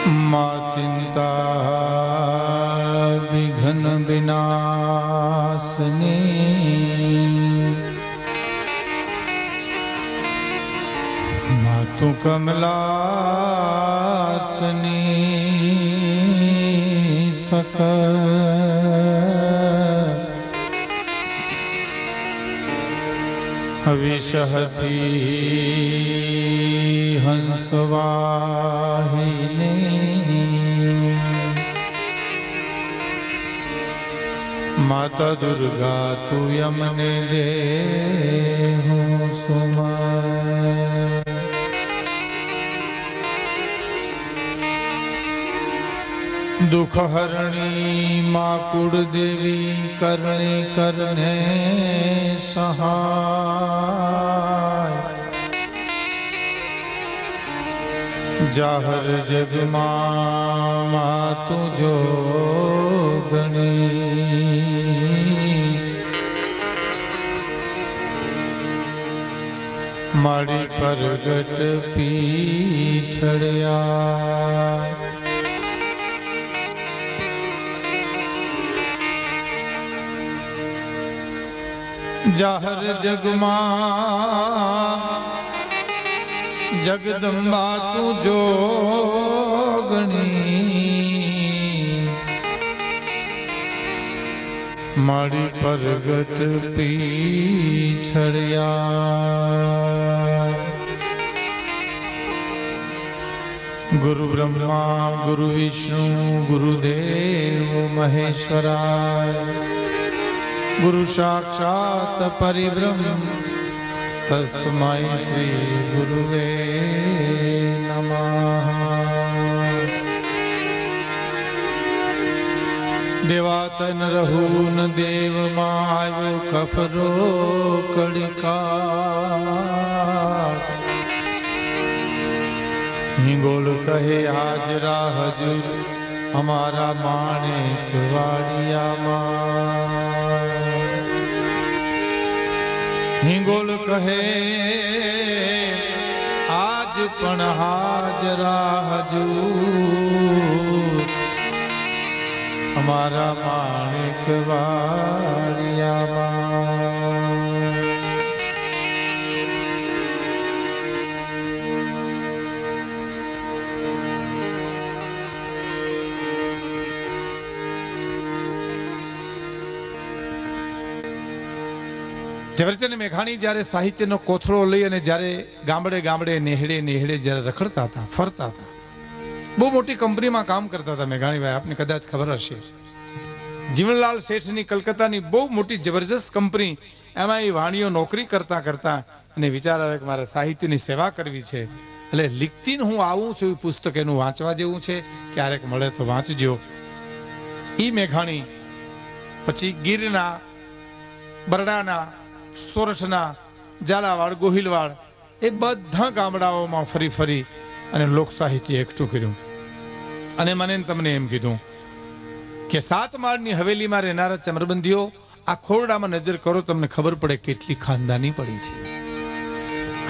माँ चिंता विघ्न विनाशनी मातु कमलासनी सकल विषहती हंसवाहिनी माता दुर्गा तू यमने दे सुमा दुख हरणी माँ कुड़ देवी करणे करणे सहाय जाहर जग माँ तू जोगणी माड़ी परगट पीछड़िया जाहर जगमा जगदम्बा तू जोगणी माड़ी परगट पीछड़िया गुरु ब्रह्मा गुरु विष्णु गुरुदेव महेश्वराय गुरु साक्षात परिब्रह्म तस्मै श्री गुरुवे नमः। देवातन रहून देव माय कफरो कड़िका हिंगोल कहे हाजरा हजूर हमारा माणिक वाड़िया माँ हिंगोल कहे आज पण हाजरा हजूर हमारा माणिक वाड़िया ઝવેરચંદ મેઘાણી જ્યારે સાહિત્યનો કોથળો લઈ અને જ્યારે ગામડે ગામડે નેહડે નેહડે જ્યારે રખડતા હતા ફરતા હતા બહુ મોટી કંપનીમાં કામ કરતા હતા મેઘાણીભાઈ આપને કદાચ ખબર હશે જીવનલાલ શેઠની કલકત્તાની બહુ મોટી જબરજસ્ત કંપની એમાં એ વાણીઓ નોકરી કરતા કરતા અને વિચાર આવે કે મારે સાહિત્યની સેવા કરવી છે એટલે લીખતીને હું આવું છું એ પુસ્તક એનું વાંચવા જેવું છે ક્યારેક મળે તો વાંચજો ઈ મેઘાણી પછી ગીરના બરડાના સોરઠના ઝાલાવાડ ગોહિલવાડ એ બધા ગામડાઓમાં ફરી ફરી અને લોક સાહિત્ય એકઠું કર્યું અને મને તમને એમ કીધું કે 7 માળની હવેલીમાં રહેનારા ચમરબંધીઓ આ ખોરડામાં નજર કરો તમને ખબર પડે કેટલી ખાનદાની પડી છે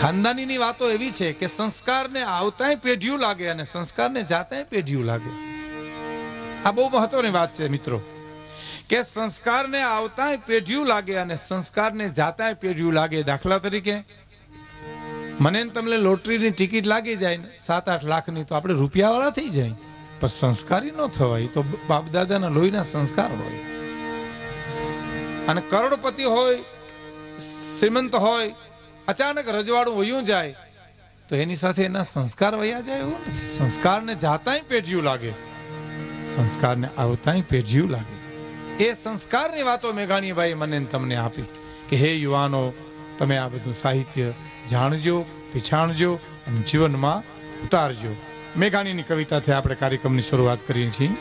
ખાનદાનીની વાતો એવી છે કે સંસ્કારને આવતાંય પેઢીયું લાગે અને સંસ્કારને જાતાંય પેઢીયું લાગે આ બહુ મહત્વની વાત છે મિત્રો કે સંસ્કારને આવતાંય પેઢીયું લાગે અને સંસ્કારને જાતાંય પેઢીયું લાગે દાખલા તરીકે મને તમને લોટરીની ટિકિટ લાગી જાય ને 7-8 લાખની તો આપણે રૂપિયાવાળા થઈ જાય પણ સંસ્કારી ન થવાય તો બાપ દાદાના લોહીના સંસ્કાર હોય અને કરોડપતિ હોય શ્રીમંત હોય અચાનક રજવાડું વયું જાય તો એની સાથે એના સંસ્કાર વયા જાય એવું નથી સંસ્કારને જાતાંય પેઢીયું લાગે સંસ્કારને આવતાંય પેઢીયું લાગે એ સંસ્કારની વાતો મેઘાણીભાઈ મને તમને આપી કે હે યુવાનો તમે આ બધું સાહિત્ય જાણજો પીછાણજો અને જીવનમાં ઉતારજો મેઘાણીની કવિતાથી આપણે કાર્યક્રમની શરૂઆત કરીએ છીએ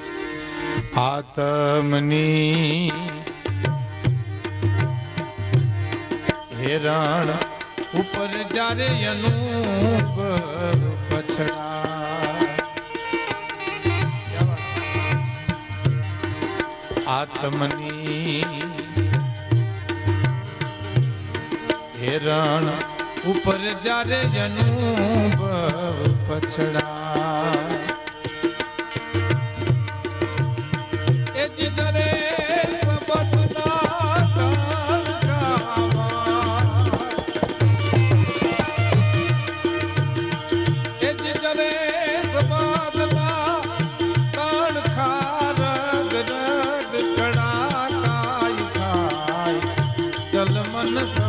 આતમની હેરણ ઉપર જારે અનુપ પછડા આત્મની હેરણ ઉપર જારે અનુભવ પછડા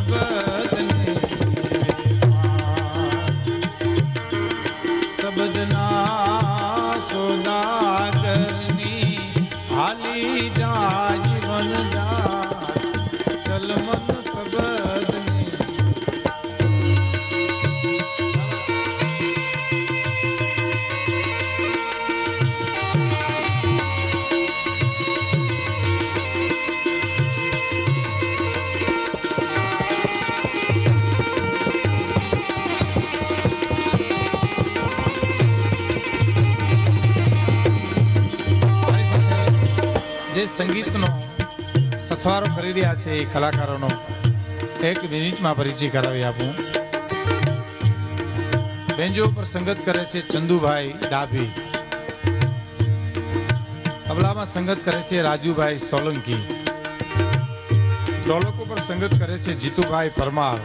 સબદને સબદના સોદાગરની હાલી જાય વન જા ચલ મન સબદને જે સંગીતનો સથવારો કરી રહ્યા છે એ કલાકારોનો એક મિનિટમાં પરિચય કરાવી આપું. બેન્જો પર સંગત કરે છે ચંદુભાઈ ડાભી, તબલામાં સંગત કરે છે રાજુભાઈ સોલંકી, ઢોલકો પર સંગત કરે છે જીતુભાઈ પરમાર,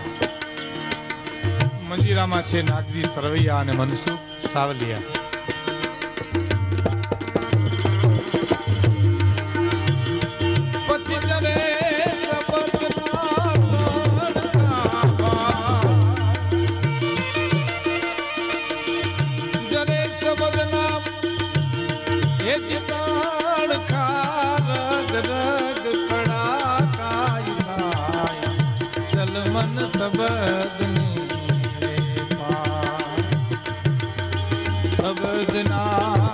મંજીરામાં છે નાગજી સરવૈયા અને મનસુખ સાવલિયા. સબદના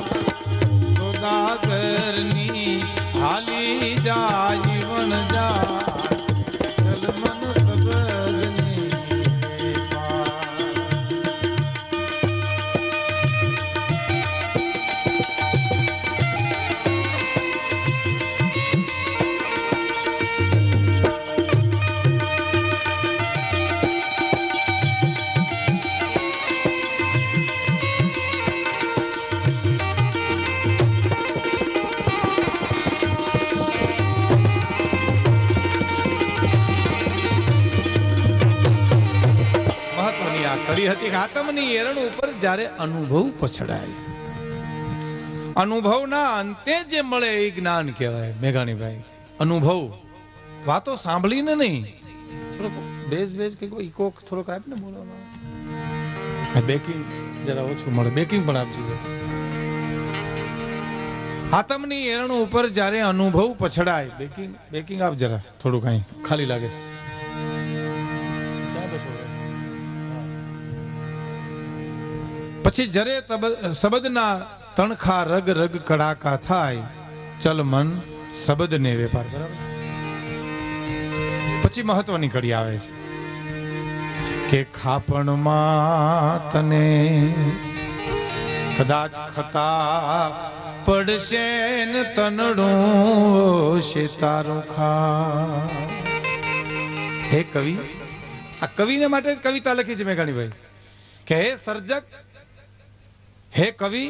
સોદાગરની હાલી જાય વન જા ચલ મન સબદને કડી હતી. આત્મની એરણ ઉપર જ્યારે અનુભવ પછડાય, અનુભવના અંતે જે મળે એ જ્ઞાન કહેવાય. મેઘાણીભાઈ, અનુભવ વાતો સાંભળીને નહીં, થોડોક બેઝ કે ઇકો થોડોક આપ ને બોલવામાં, બેકિંગ જરા ઓછું મળે, બેકિંગ પણ આપજો. આત્મની એરણ ઉપર જ્યારે અનુભવ પછડાય, બેકિંગ આપ જરા થોડું કઈ ખાલી લાગે. પછી જરે શબ્દના તણખા રગ રગ કડાકા થાય ચલ મન શબ્દને વેપાર. બરાબર. પછી મહત્વની કડી આવે છે કે ખાપણમાં તને કદાચ ખતા પડશે ને તનડું છે તારું ખા. હે કવિ, આ કવિને માટે કવિતા લખી છે મેઘાણીભાઈ કે હે સર્જક, હે કવિ,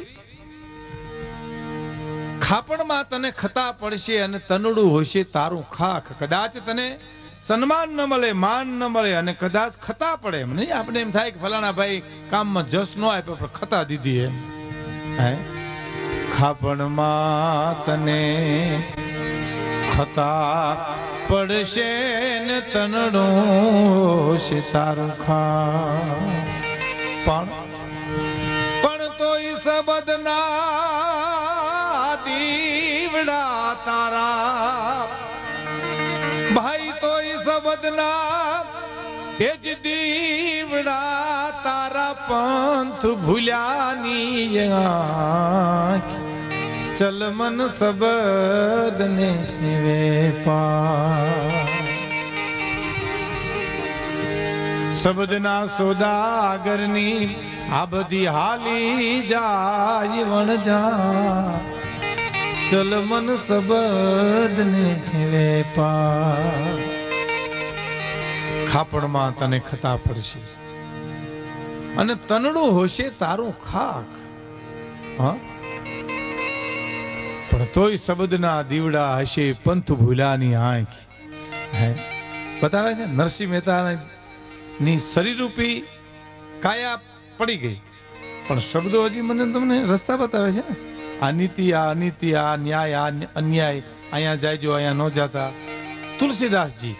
ખાપણમાં તને ખતા પડશે અને તનડું હોશે તારું ખાખ. કદાચ તને સન્માન ન મળે, માન ન મળે અને કદાચ ખતા પડે. એમ નહીં, આપણે એમ થાય કે ફલાણા ભાઈ કામમાં જસ ન આપ્યો પણ ખતા દીધી એમ. હે ખાપણમાં તને ખતા પડશે ને તનડું હોશે તારું ખાખ. પણ સબદના દીવડા તારા ભાઈ, તો સબદના તેજ દીવડા તારા પંથ ભૂલ્યાની ચલ મન સબદને વેપાર. શબ્દના સોદાગરની આ બધી હાલી જાય વણ જા ચલ મન શબ્દને વેપાર. ખાપણમાં તને ખતા પડશે અને તનડું હોશે તારું ખાખ. હા, પણ તોય શબ્દના દીવડા હશે પંથ ભૂલાની આંખ. હે બતાવે છે નરસિંહ મહેતા ની શરીરરૂપી કાયા પડી ગઈ પણ શબ્દો હજી મને તમને રસ્તા બતાવે છે ને. આ નીતિ, આ અનીતિ, આ ન્યાય, આ અન્યાય, અહીંયા જાયજો અહીંયા ન જાતા. તુલસીદાસજી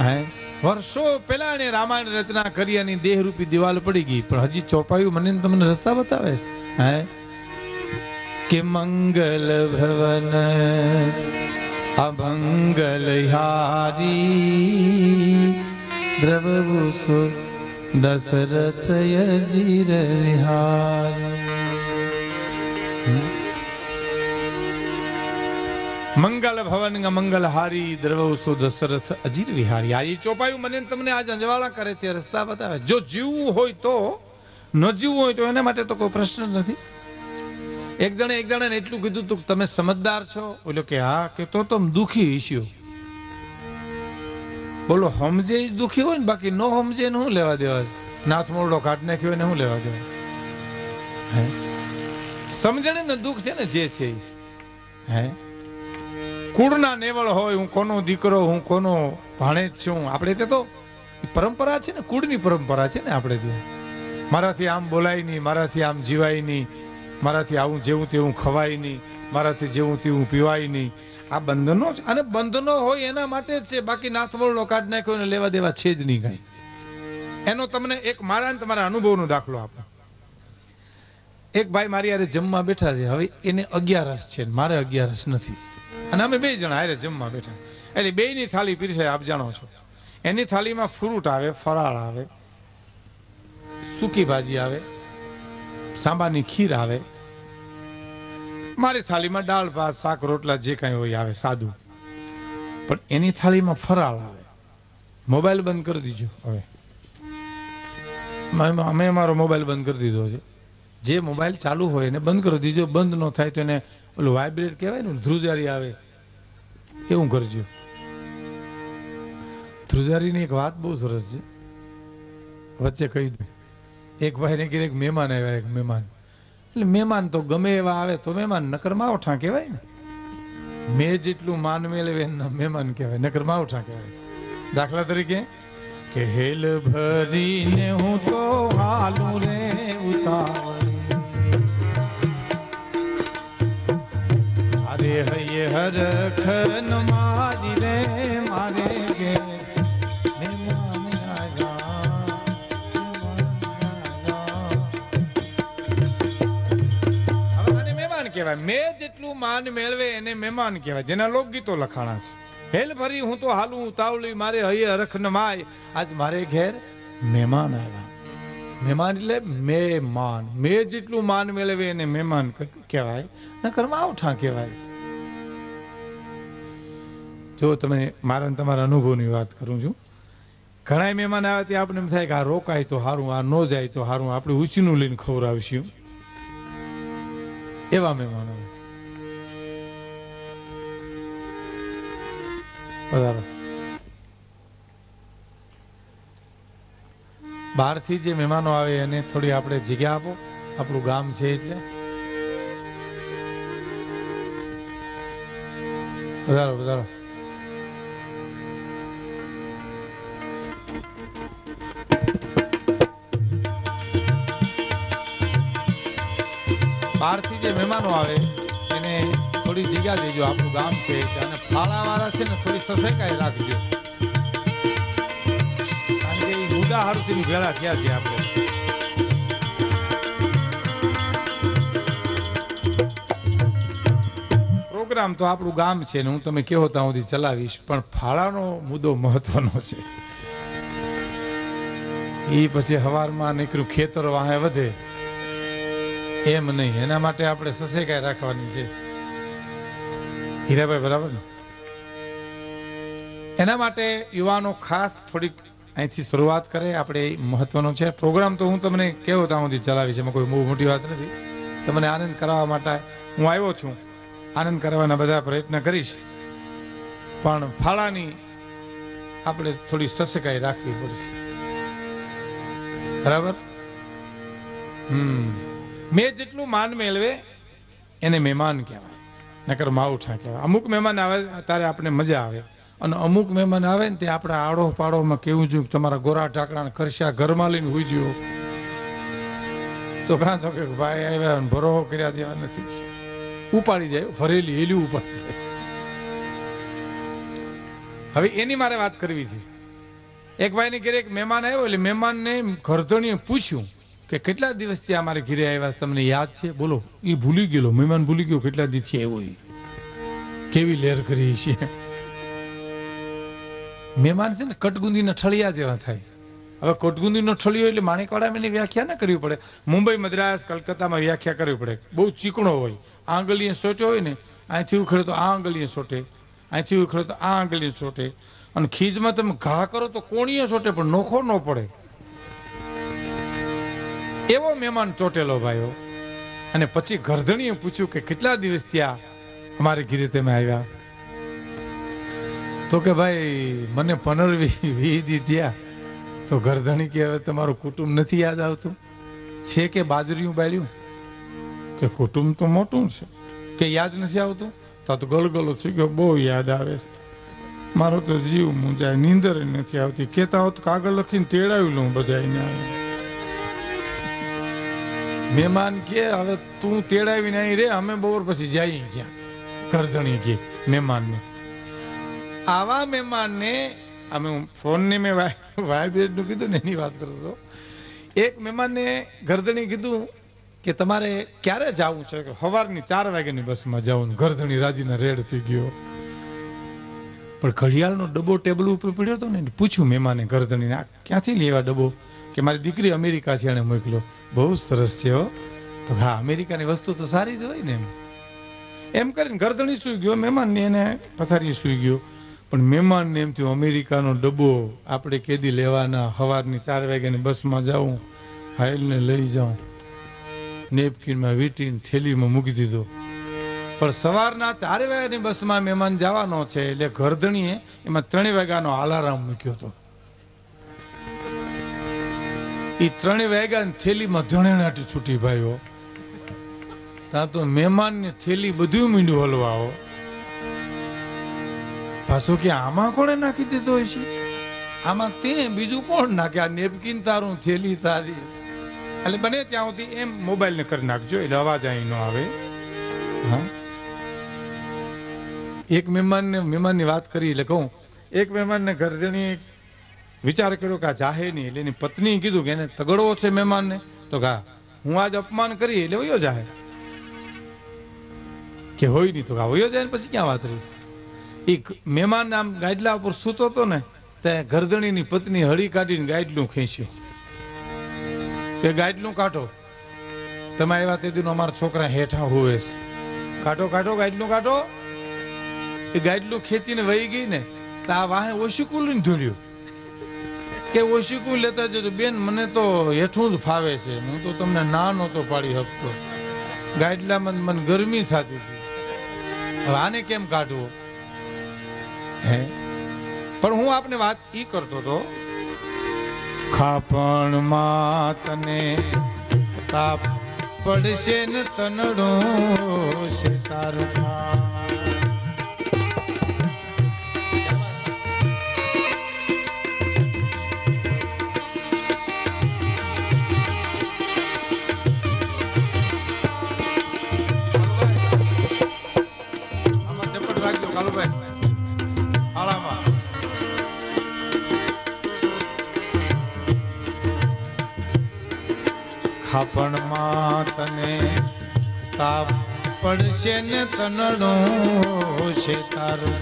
હે વર્ષો પહેલા એને રામાયણ રચના કરી અને દેહરૂપી દિવાલ પડી ગઈ, પણ હજી ચોપાયું મને તમને રસ્તા બતાવે છે. હે કે મંગલ ભવન અમંગલ હારી દ્રવભૂષો દશરથ અજીર વિહારી. મંગલ ભવન મંગલ હારી દ્રવસો દશરથ અજીર વિહારી. આ ચોપાયું મને તમને આજ અંજવાળા કરે છે, રસ્તા બતાવે. જો જીવવું હોય તો, ન જીવવું હોય તો એના માટે તો કોઈ પ્રશ્ન નથી. એક જણે એટલું કીધું તું તમે સમજદાર છો, બોલો કે હા, કે તો તમે દુખી હશો. બોલો સમજે દુખી હોય ને, બાકી ન સમજે ને શું લેવા દેવા છે? નાથ મોરડો કાઢ નાખ્યો ને શું લેવા દેવા? સમજણે ને દુઃખ છે ને જે છે. હે કુળના નેવળ હોય, હું કોનો દીકરો, હું કોનો ભાણેજ છું. આપણે તે તો પરંપરા છે ને, કુળની પરંપરા છે ને. આપણે ત્યાં મારાથી આમ બોલાય નહીં, મારાથી આમ જીવાય નહીં, મારાથી આવું જેવું તેવું ખવાય નહીં, મારાથી જેવું તેવું પીવાય નહીં. આ બંધનો છે, અને બંધનો હોય એના માટે જ છે. બાકી નાથવળનો કાઢ નાખ્યો ને લેવા દેવા છે જ નહીં કઈ. એનો તમને એક મારા ને તમારા અનુભવનો દાખલો આપો. એક ભાઈ મારી હારે જમવા બેઠા છે. હવે એને 11 છે, મારે 11 નથી, અને અમે 2 જણા હારે જમવા બેઠા. એટલે 2ની થાળી પીરસાય, આપ જાણો છો. એની થાળીમાં ફ્રૂટ આવે, ફરાળ આવે, સૂકી ભાજી આવે, સાંબાની ખીર આવે. મારી થાળીમાં દાળ ભાત શાક રોટલા જે કાંઈ હોય આવે, સાદું. પણ એની થાળીમાં ફરાળ આવે. મોબાઈલ બંધ કરી દીજો. હવે અમે અમારો મોબાઈલ બંધ કરી દીધો છે. જે મોબાઈલ ચાલુ હોય એને બંધ કરી દીજો. બંધ ન થાય તો એને ઓલું વાઇબ્રેટ કહેવાય ને, ધ્રુજારી આવે, એવું કરજો. ધ્રુજારીની એક વાત બહુ સરસ છે, વચ્ચે કહી દે. એક ભાઈને ઘેર એક મહેમાન આવ્યા. એક મહેમાન, એટલે મહેમાન તો ગમે એવા આવે તો મહેમાન, નકર માવઠા કહેવાય ને. મેં જેટલું માન મેળવે મહેમાન કહેવાય, નકર માવઠા કહેવાય. દાખલા તરીકે કે હેલ ભરીને હું તો હાલું રે ઉતાવળ, અરે હૈયે હરખન મારી રે મારે ગે મહેમાન આયા. હવે આને મહેમાન કહેવાય. મેં જેટલું માન મેળવે એને મહેમાન કહેવાય, જેના લોકગીતો લખાણા છે. હેલ ભરી હું તો હાલું ઉતાવળી, મારે હૈયે હરખ ન માય. આજ મારે ઘેર મહેમાન આવ્યા. મહેમાન એટલે મહેમાન. મેં જેટલું માન મેળવે એને મહેમાન કહેવાય, નકર માવઠા કહેવાય. જો તમે મારા તમારા અનુભવની વાત કરું છું. ઘણા મહેમાન આવ્યા ત્યાં આપણે એમ થાય કે આ રોકાય તો સારું, આ ન જાય તો સારું, આપણે ઉછીનું લઈને ખવડાવશું. એવા મહેમાનો વધારો. બહારથી જે મહેમાનો આવે એને થોડી આપણે જગ્યા આપો. આપણું ગામ છે એટલે વધારો વધારો. બહારથી જે મહેમાનો આવે એને થોડી જગ્યા દેજો. આપણું ગામ છે અને ફાળાવાળા છે ને થોડી સસેકાઈ રાખજો, કારણ કે એ મુદ્દા હારુથી ભેળા થયા છે આપણે. પ્રોગ્રામ તો આપણું ગામ છે ને હું તમે કહો ત્યાં સુધી ચલાવીશ, પણ ફાળાનો મુદ્દો મહત્વનો છે. એ પછી હવારમાં નીકળ્યું ખેતર વાહે વધે એમ નહીં, એના માટે આપણે સસેકાઈ રાખવાની છે. હીરાભાઈ બરાબર ને? એના માટે યુવાનો ખાસ થોડીક અહીંથી શરૂઆત કરે. આપણે મહત્વનો છે પ્રોગ્રામ. તો હું તમને કેવો ત્યાં સુધી ચલાવીશ, એમાં કોઈ બહુ મોટી વાત નથી. તમને આનંદ કરાવવા માટે હું આવ્યો છું. આનંદ કરવાના બધા પ્રયત્ન કરીશ, પણ ફાળાની આપણે થોડી સસેકાઈ રાખવી પડશે. બરાબર? મેં જેટલું માન મેળવે એને મહેમાન કહેવાય, નકર માવઠા કહેવાય. અમુક મહેમાન આવે ત્યારે આપણે મજા આવે, અને અમુક મહેમાન આવે ને તે આપણે આડો પાડોમાં કેવું જોઈએ તમારા ગોરા ઢાકણા ખર્ચા ઘરમાં લઈને હોઈ ગયો તો કાં તો કે ભાઈ આવ્યા ભરો કર્યા જેવા નથી, ઉપાડી જાય, ભરેલી હેલી ઉપાડી જાય. હવે એની મારે વાત કરવી છે. એક ભાઈને ઘરે એક મહેમાન આવ્યો, એટલે મહેમાનને ઘરધણીએ પૂછ્યું કે કેટલા દિવસથી અમારે ઘરે આવ્યા તમને યાદ છે? બોલો, એ ભૂલી ગયેલો, મહેમાન ભૂલી ગયો કેટલા દિવસથી આવ્યો. કેવી લેર કરી છે. મહેમાન છે ને કટગુંદીના ઠળિયા જેવા થાય. હવે કટગુંદીનો ઠળિયો એટલે માણેકવાડામાં એની વ્યાખ્યા ના કરવી પડે. મુંબઈ, મદ્રાસ, કલકત્તામાં વ્યાખ્યા કરવી પડે. બહુ ચીકણો હોય, આંગળીએ સોટો હોય ને, અહીંથી ઉખડે તો આ આંગળીએ સોટે, અહીંથી ઉખડે તો આ આંગળીએ સોટે, અને ખીજમાં તમે ઘા કરો તો કોણીએ સોટે પણ નોખો ન પડે. એવો મહેમાન ચોટેલો ભાઈઓ. અને પછી ગરધણીએ પૂછ્યું કે કેટલા દિવસ થયા અમારે ઘરે તમે આવ્યા? તો કે ભાઈ મને 15-20 દી થયા. તો ગરધણી કે હવે તમારું કુટુંબ નથી યાદ આવતું? છે કે બાજરીયું બાળ્યું? કે કુટુંબ તો મોટું છે. કે યાદ નથી આવતું? તો ગળગળો છે કે બહુ યાદ આવે છે, મારો તો જીવ મૂંઝાય, નીંદર નથી આવતી. કેતા હોત કાગળ લખીને તેડાવી લઉં બધાને. મહેમાન કે હવે તું તેડાવી નહીં રે, અમે બપોર પછી જઈએ ક્યાં? ગરધણી કે મહેમાનને. આવા મહેમાનને અમે ફોનને મેં વાઇબ્રેટનું કીધું ને એની વાત કરતો હતો. એક મહેમાનને ગરધણી કીધું કે તમારે ક્યારે જવું છે? સવારની 4 વાગ્યાની બસમાં જવું. ગરધણી રાજીના રેડ થઈ ગયો. પણ ઘડિયાળનો ડબ્બો ટેબલ ઉપર પડ્યો હતો ને, પૂછ્યું મહેમાને ગરધણીને, આ ક્યાંથી લેવા ડબ્બો? કે મારી દીકરી અમેરિકા છે એને મોકલ્યો. બહુ સરસ છે હો. તો હા, અમેરિકાની વસ્તુ તો સારી જ હોય ને. એમ કરીને ગરધણી સૂઈ ગયો, મહેમાનને એને પથારીએ સૂઈ ગયો. પણ મહેમાનને એમ થયું અમેરિકાનો ડબ્બો આપણે કેદી લેવાના, સવારની 4 વાગ્યાની બસમાં જાઉં, હાઈલને લઈ જાઉં. નેપકિનમાં વીંટીને થેલીમાં મૂકી દીધો. પણ સવારના 4 વાગ્યાની બસમાં મહેમાન જવાનો છે એટલે ગરધણીએ એમાં 3 વાગ્યાનો અલાર્મ મૂક્યો હતો. એ 3 વાગ્યાની થેલીમાં ધણેણાટી છૂટી ભાઈઓ. ત્યાં તો મહેમાનની થેલી બધું મીંડું હલવાઓ. પાછો કે આમાં કોણે નાખી દીધો હોય છે? આમાં તે બીજું કોણ નાખે? આ નેપકિન તારું, થેલી તારી. એટલે બને ત્યાં સુધી એમ મોબાઈલને કરી નાખજો એટલે અવાજ અહીં ન આવે. હા, એક મહેમાનની વાત કરી એટલે કહું, એક મહેમાનને ગરધણીએ વિચાર કર્યો કે આ જાહે નહીં. એટલે એની પત્નીએ કીધું કે એને તગડવો છે મહેમાનને. તો કા હું આજ અપમાન કરી એટલે વયો જાહે. કે હોય નહીં તો કા વયો જાય ને પછી ક્યાં વાત રહી. એ મહેમાન આમ ગાડલા ઉપર સૂતો હતો ને, ત્યાં ગરધણીની પત્ની હળી કાઢીને ગાડલું ખેંચ્યું કે ગાડલું કાઢો, તમે આવ્યા તે દિનો અમારા છોકરા હેઠા હોવે છે, કાઢો કાઢો ગાડલું કાઢો. એ ગાડલું ખેંચીને વહી ગઈ ને તો આ વાહે ઓશીકું લઈને ધોળ્યું કે ઓશીકું લેતા જજો બેન, મને તો હેઠું જ ફાવે છે, હું તો તમને ના નહોતો પાડી શકતો, ગાડલામાં મને ગરમી થતી હતી, હવે આને કેમ કાઢવો? હે, પણ હું આપને વાત ઈ કરતો હતો, ખાપણમાં તને તાપ પડશે ને તનડો છે તારું. ખાપણમાં તને તાપ પડશે ને તનડો છે તારું.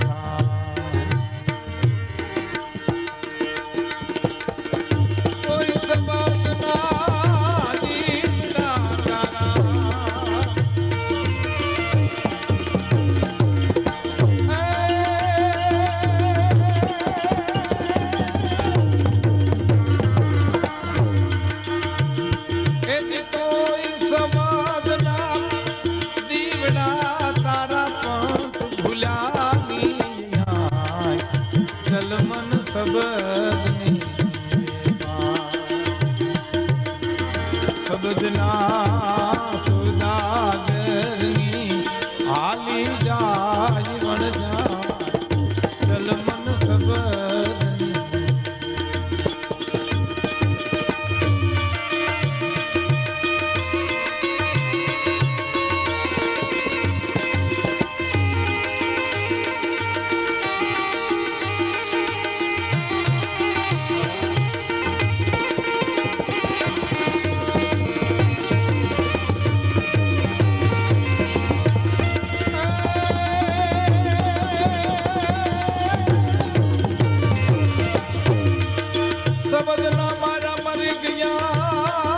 શબ્દ ના મારા મરી ગયા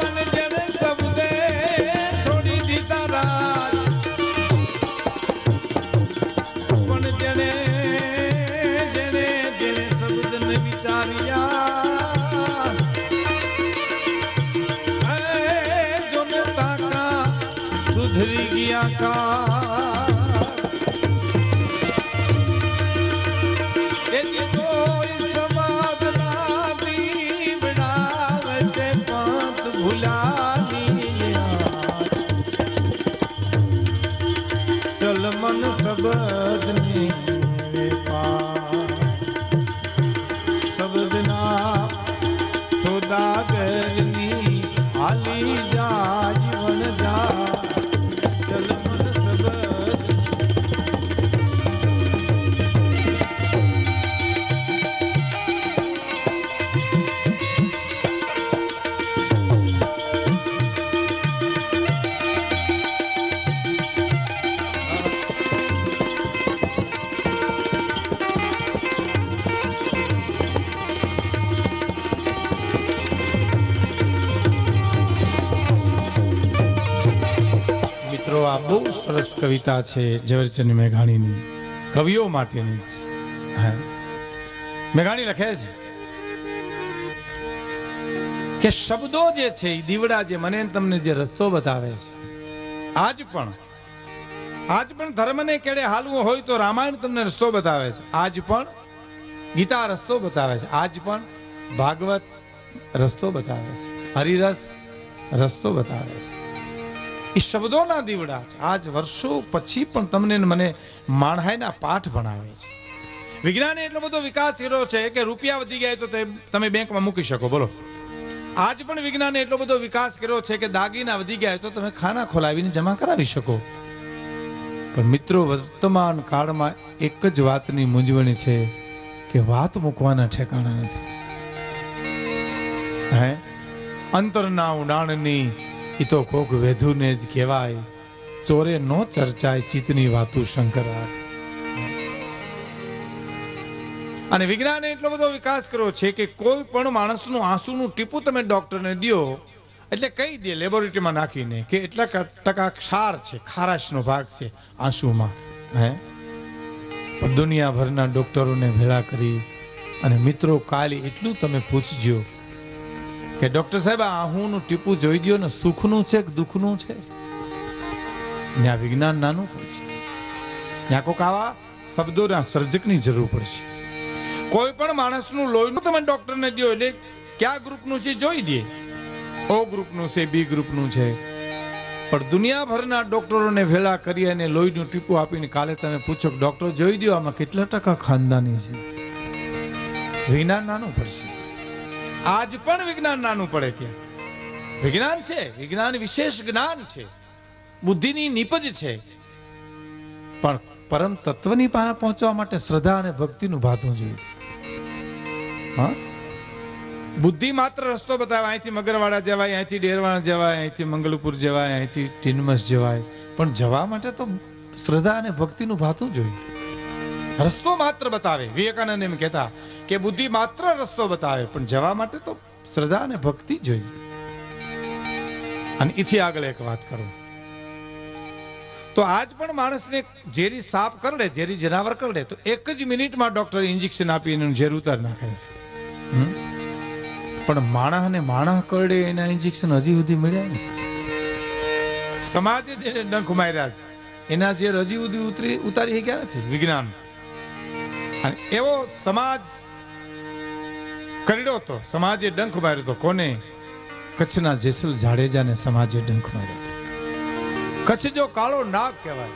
અને જેને શબ્દે છોડી દીધા રાજ પણ જેને જેને જેને શબ્દ ને વિચાર્યા જોને તાકા સુધરી ગયા કા મન શબ્દની શબ્દના સોદાગરની હાલી જા જીવન જા ચલ મન આ બહુ સરસ કવિતા છે ઝવેરચંદ મેઘાણીની, કવિઓ માટેની છે. મેઘાણી લખે છે કે શબ્દો જે છે એ દીવડા જે મને તમને જે રસ્તો બતાવે છે, આજ પણ ધર્મને કેડે હાલવું હોય તો રામાયણ તમને રસ્તો બતાવે છે, આજ પણ ગીતા રસ્તો બતાવે છે, આજ પણ ભાગવત રસ્તો બતાવે છે, હરિરસ રસ્તો બતાવે છે. એ શબ્દોના દીવડા છે. આજ વર્ષો પછી પણ તમને મને માણહાઈના પાઠ ભણાવે છે. વિજ્ઞાને એટલો બધો વિકાસ કર્યો છે કે રૂપિયા વધી ગયા તો તમે બેંકમાં મૂકી શકો. બોલો, આજ પણ વિજ્ઞાને એટલો બધો વિકાસ કર્યો છે કે દાગીના વધી ગયા તો તમે ખાના ખોલાવીને જમા કરાવી શકો. પણ મિત્રો, વર્તમાન કાળમાં એક જ વાતની મૂંઝવણી છે કે વાત મૂકવાના ઠેકાણા નથી. અંતરના ઉડાણની ઈ તો કોક વેધુને જ કહેવાય, ચોરે નો ચર્ચાય ચિત્તની વાતું શંકરાટ. અને વિજ્ઞાને એટલો બધો વિકાસ કર્યો છે કે કોઈ પણ માણસનું આંસુનું ટીપું તમે ડોક્ટરને દો એટલે કહી દે લેબોરેટરીમાં નાખીને કે એટલા ટકા ક્ષાર છે, ખારાશનો ભાગ છે આંસુમાં. પણ દુનિયાભરના ડોક્ટરોને ભેળા કરી અને મિત્રો કાલે એટલું તમે પૂછજો કે ડોક્ટર સાહેબ આહુનું ટીપું જોઈ દો ને, સુખનું છે કે દુઃખનું છે? ત્યાં વિજ્ઞાન નાનું પડશે. ત્યાં કોઈક આવા શબ્દોના સર્જકની જરૂર પડશે. કોઈ પણ માણસનું લોહીનું તમે ડોક્ટરને દો એટલે કયા ગ્રુપનું છે જોઈ દે, ઓ ગ્રુપનું છે, બી ગ્રુપનું છે. પણ દુનિયાભરના ડોક્ટરોને ભેળા કરી અને લોહીનું ટીપું આપીને કાલે તમે પૂછો કે ડોક્ટર જોઈ દો આમાં કેટલા ટકા ખાનદાની છે? વિજ્ઞાન નાનું પડશે. આજ પણ વિજ્ઞાન નાનું પડે. ત્યાં વિજ્ઞાન છે, વિજ્ઞાન વિશેષ જ્ઞાન છે, બુદ્ધિની નીપજ છે, પણ પરમ તત્વની પાસે પહોંચવા માટે શ્રદ્ધા અને ભક્તિનું ભાતું જોઈએ. બુદ્ધિ માત્ર રસ્તો બતાવે, અહીંથી મગરવાડા જવાય, અહીંથી ડેરવાણા જવાય, અહીંથી મંગલપુર જવાય, અહીંથી ટીનમસ જવાય, પણ જવા માટે તો શ્રદ્ધા અને ભક્તિનું ભાતું જોઈએ. રસ્તો માત્ર બતાવે. વિવેકાનંદ એમ કહેતા કે બુદ્ધિ માત્ર રસ્તો બતાવે, પણ જવા માટે તો શ્રદ્ધા અને ભક્તિ જોઈએ. અને એથી આગળ એક વાત કરું તો આજ પણ માણસને ઝેરી સાપ કરડે, ઝેરી જનાવર કરડે તો એક જ મિનિટમાં ડોક્ટર ઇન્જેક્શન આપીને ઝેર ઉતાર નાખે છે. પણ માણસને માણસ કરડે એના ઇન્જેક્શન હજી સુધી મળ્યા નથી. સમાજે જે ડંખ માર્યા છે એના ઝેર હજી સુધી ઉતારી ગયા નથી વિજ્ઞાન. અને એવો સમાજ કરડ્યો તો, સમાજે ડંખ માર્યો તો કોને? કચ્છના જેસલ જાડેજાને સમાજે ડંખ માર્યો હતો. કચ્છ જો કાળો નાગ કહેવાય.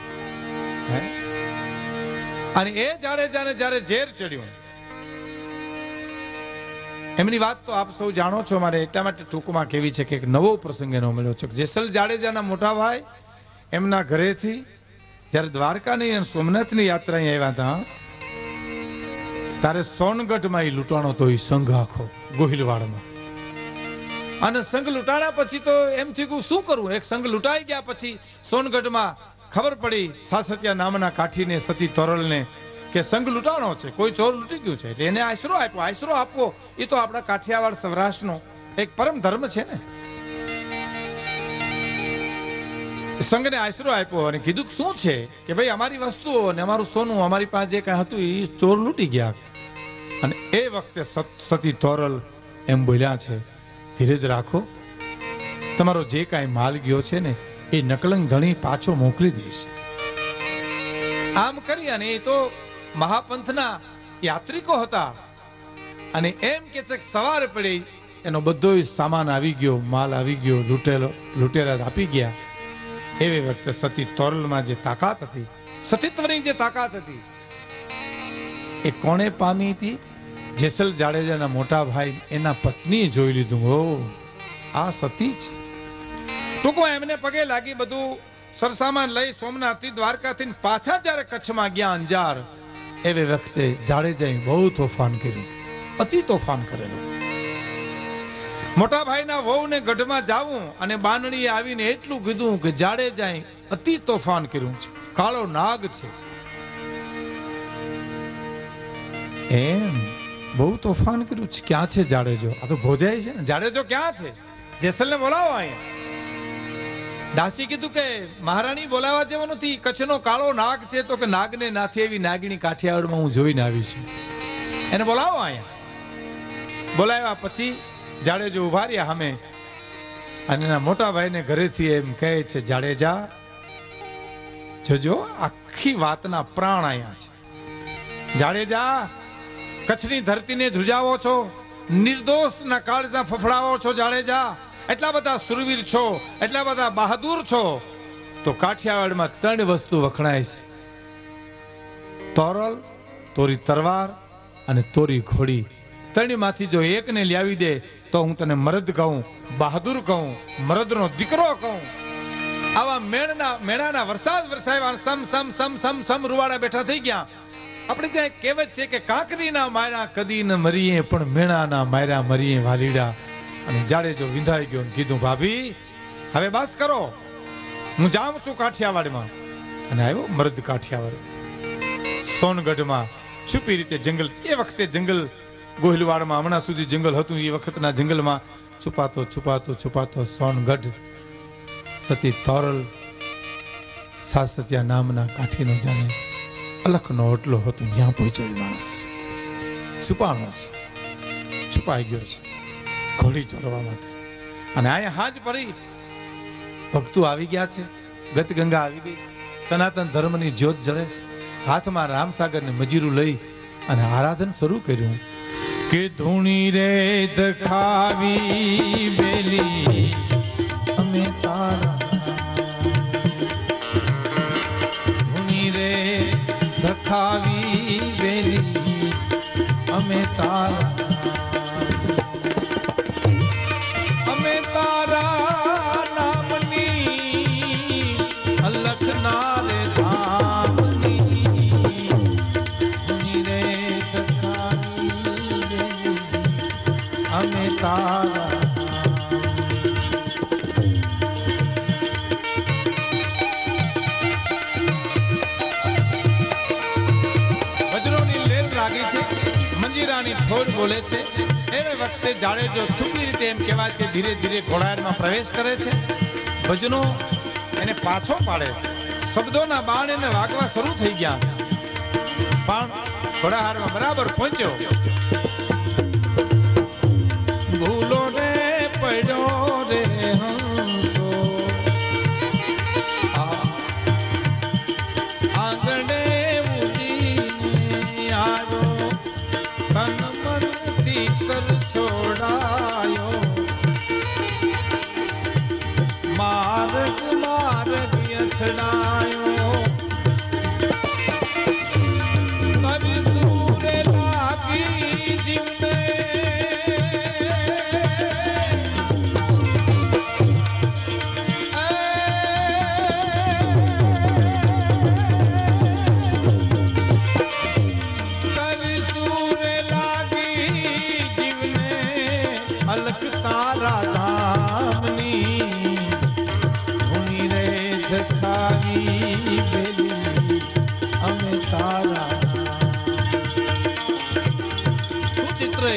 અને એ જાડેજાને જ્યારે ઝેર ચડ્યું, એમની વાત તો આપ સૌ જાણો છો, મારે એટલા માટે ટૂંકમાં કેવી છે કે એક નવો પ્રસંગ એનો મળ્યો છે. જેસલ જાડેજાના મોટા ભાઈ એમના ઘરેથી જ્યારે દ્વારકાની અને સોમનાથની યાત્રા આવ્યા હતા ત્યારે સોનગઢમાં એ લૂંટાણો તો એ સંઘ આખો ગોહિલવાડમાં. અને સંઘ લૂંટાણા પછી તો એમ થયું શું કરવું? એક સંઘ લૂંટાઈ ગયા પછી સોનગઢમાં ખબર પડી સાસત્યા નામના કાઠીને સતી તોરલને કે સંઘ લૂંટાણો છે, કોઈ ચોર લૂંટી ગયું છે એટલે એને આશરો આપ્યો. આશરો આપવો એ તો આપણા કાઠિયાવાડ સૌરાષ્ટ્રનો એક પરમ ધર્મ છે ને. સંઘને આશરો આપ્યો અને કીધું શું છે કે ભાઈ અમારી વસ્તુઓ અને અમારું સોનું, અમારી પાસે જે કાંઈ હતું એ ચોર લૂંટી ગયા. અને એ વખતે સતી તોરલ એમ બોલ્યા છે, ધીરજ રાખો, તમારો જે કાંઈ માલ ગયો છે ને એ નકલંગ ધણી પાછો મોકલી દઈશ. આમ કરી અને એ તો મહાપંથના યાત્રિકો હતા અને એમ કે છે સવારે પડી એનો બધો સામાન આવી ગયો, માલ આવી ગયો, લૂંટેરા આપી ગયા. એવી વખતે સતી તોરલમાં જે તાકાત હતી, સતીત્વની જે તાકાત હતી એ કોણે પામી હતી? જેસલ જાડેજાના મોટા ભાઈ એના પત્નીએ જોઈ લીધું, ઓ આ સતી છે. ટૂંકમાં એમને પગે લાગી બધું સરસામાન લઈ સોમનાથથી દ્વારકાથી પાછા જ્યારે કચ્છમાં ગયા અંજાર, એવી વખતે જાડેજાએ બહુ તોફાન કર્યું, અતિ તોફાન કરેલું. મોટા ભાઈના વહુને ગઢમાં જાવું અને બાનણીએ આવીને એટલું કીધું કે જાડેજાએ અતિ તોફાન કર્યું છે, કાળો નાગ છે. એમ બહુ તોફાન કર્યું છે. ક્યાં છે જાડેજો? આ તો ભોજાય છે ને. જાડેજો ક્યાં છે? જેસલને બોલાવો અહીંયા. દાસી કીધું કે મહારાણી બોલાવા જેવો નથી, કચ્છનો કાળો નાગ છે. તો કે નાગને નાથી એવી નાગીણી કાઠિયાવાડમાં હું જોઈને આવી છું, એને બોલાવો અહીંયા. બોલાવ્યા પછી જાડેજો ઉભા રહ્યા સામે અને એના મોટા ભાઈને ઘરેથી એમ કહે છે, જાડેજા જોજો આખી વાતના પ્રાણ અહીંયા છે. જાડેજા કચ્છની ધરતીને ધ્રુજાવો છો, નિર્દોષના કાળજા ફફડાવો છો. જાડેજા એટલા બધા સુરવીર છો, એટલા બધા બહાદુર છો, તો કાઠિયાવાડમાં 3 વસ્તુ વખણાય છે: તોરલ, તોરી તરવાર અને તોરી ઘોડી. 3 માંથી જો એકને લાવી દે તો હું તને મરદ કહું, બહાદુર કહું, મરદનો દીકરો કહું. આવા મેળાના વરસાદ વરસાવ્યા, સમ સમ સમ સમ સમ રૂવાડા બેઠા થઈ ગયા. આપણે ત્યાં કહેવત છે કે કાંકરીના માર્યા કદી ન મરીએ, પણ મેણાના માર્યા મરીએ વાલીડા. અને જાડેજો વિંધાઈ ગયો અને કીધું, ભાભી હવે બસ કરો, હું જાઉં છું કાઠિયાવાડમાં. અને આવ્યો મરદ કાઠિયાવાડ. સોનગઢમાં છુપી રીતે જંગલ, એ વખતે જંગલ ગોહિલવાડમાં હમણાં સુધી જંગલ હતું, એ વખતના જંગલમાં છુપાતો છુપાતો છુપાતો સોનગઢ સતી તોરલ સાસતિયા નામના કાઠીનો જાણે અલખનો ઓટલો હતો, ત્યાં પહોંચ્યો. માણસ છુપાણો છે, છુપાઈ ગયો છે ઘોડી ચોરવા માટે. અને અહીંયા હાજ પડી ભક્તો આવી ગયા છે, ગત ગંગા આવી ગઈ, સનાતન ધર્મની જ્યોત જળે છે. હાથમાં રામસાગર ને મજીરું લઈ અને આરાધન શરૂ કર્યું કે ધૂણી રે દખાવી બેલી અમે તારા, ધૂણી રે દખાવી બેલી અમે તારા, અમે તારા નામની અલખના રે ધામની, ધૂણી રે દખાવી અમે તારા. વજ્રોની લેર લાગી છે, મંજીરાની ઠોર બોલે છે. એ વખતે જાડેજો છુપી રીતે એમ કહેવાય છે ધીરે ધીરે ઘોડાહારમાં પ્રવેશ કરે છે. ભજનો એને પાછો પાડે છે, શબ્દોના બાણ એને વાગવા શરૂ થઈ ગયા છે. પણ ઘોડાહારમાં બરાબર પહોંચ્યો. ભૂલો રે પડ્યો રે હંસો, આંગણે ઉડીને આવ્યો, તન મનથી કર છોડાયો, માર્ગ માર્ગ અથડાયો, તરી સૂરે લાગી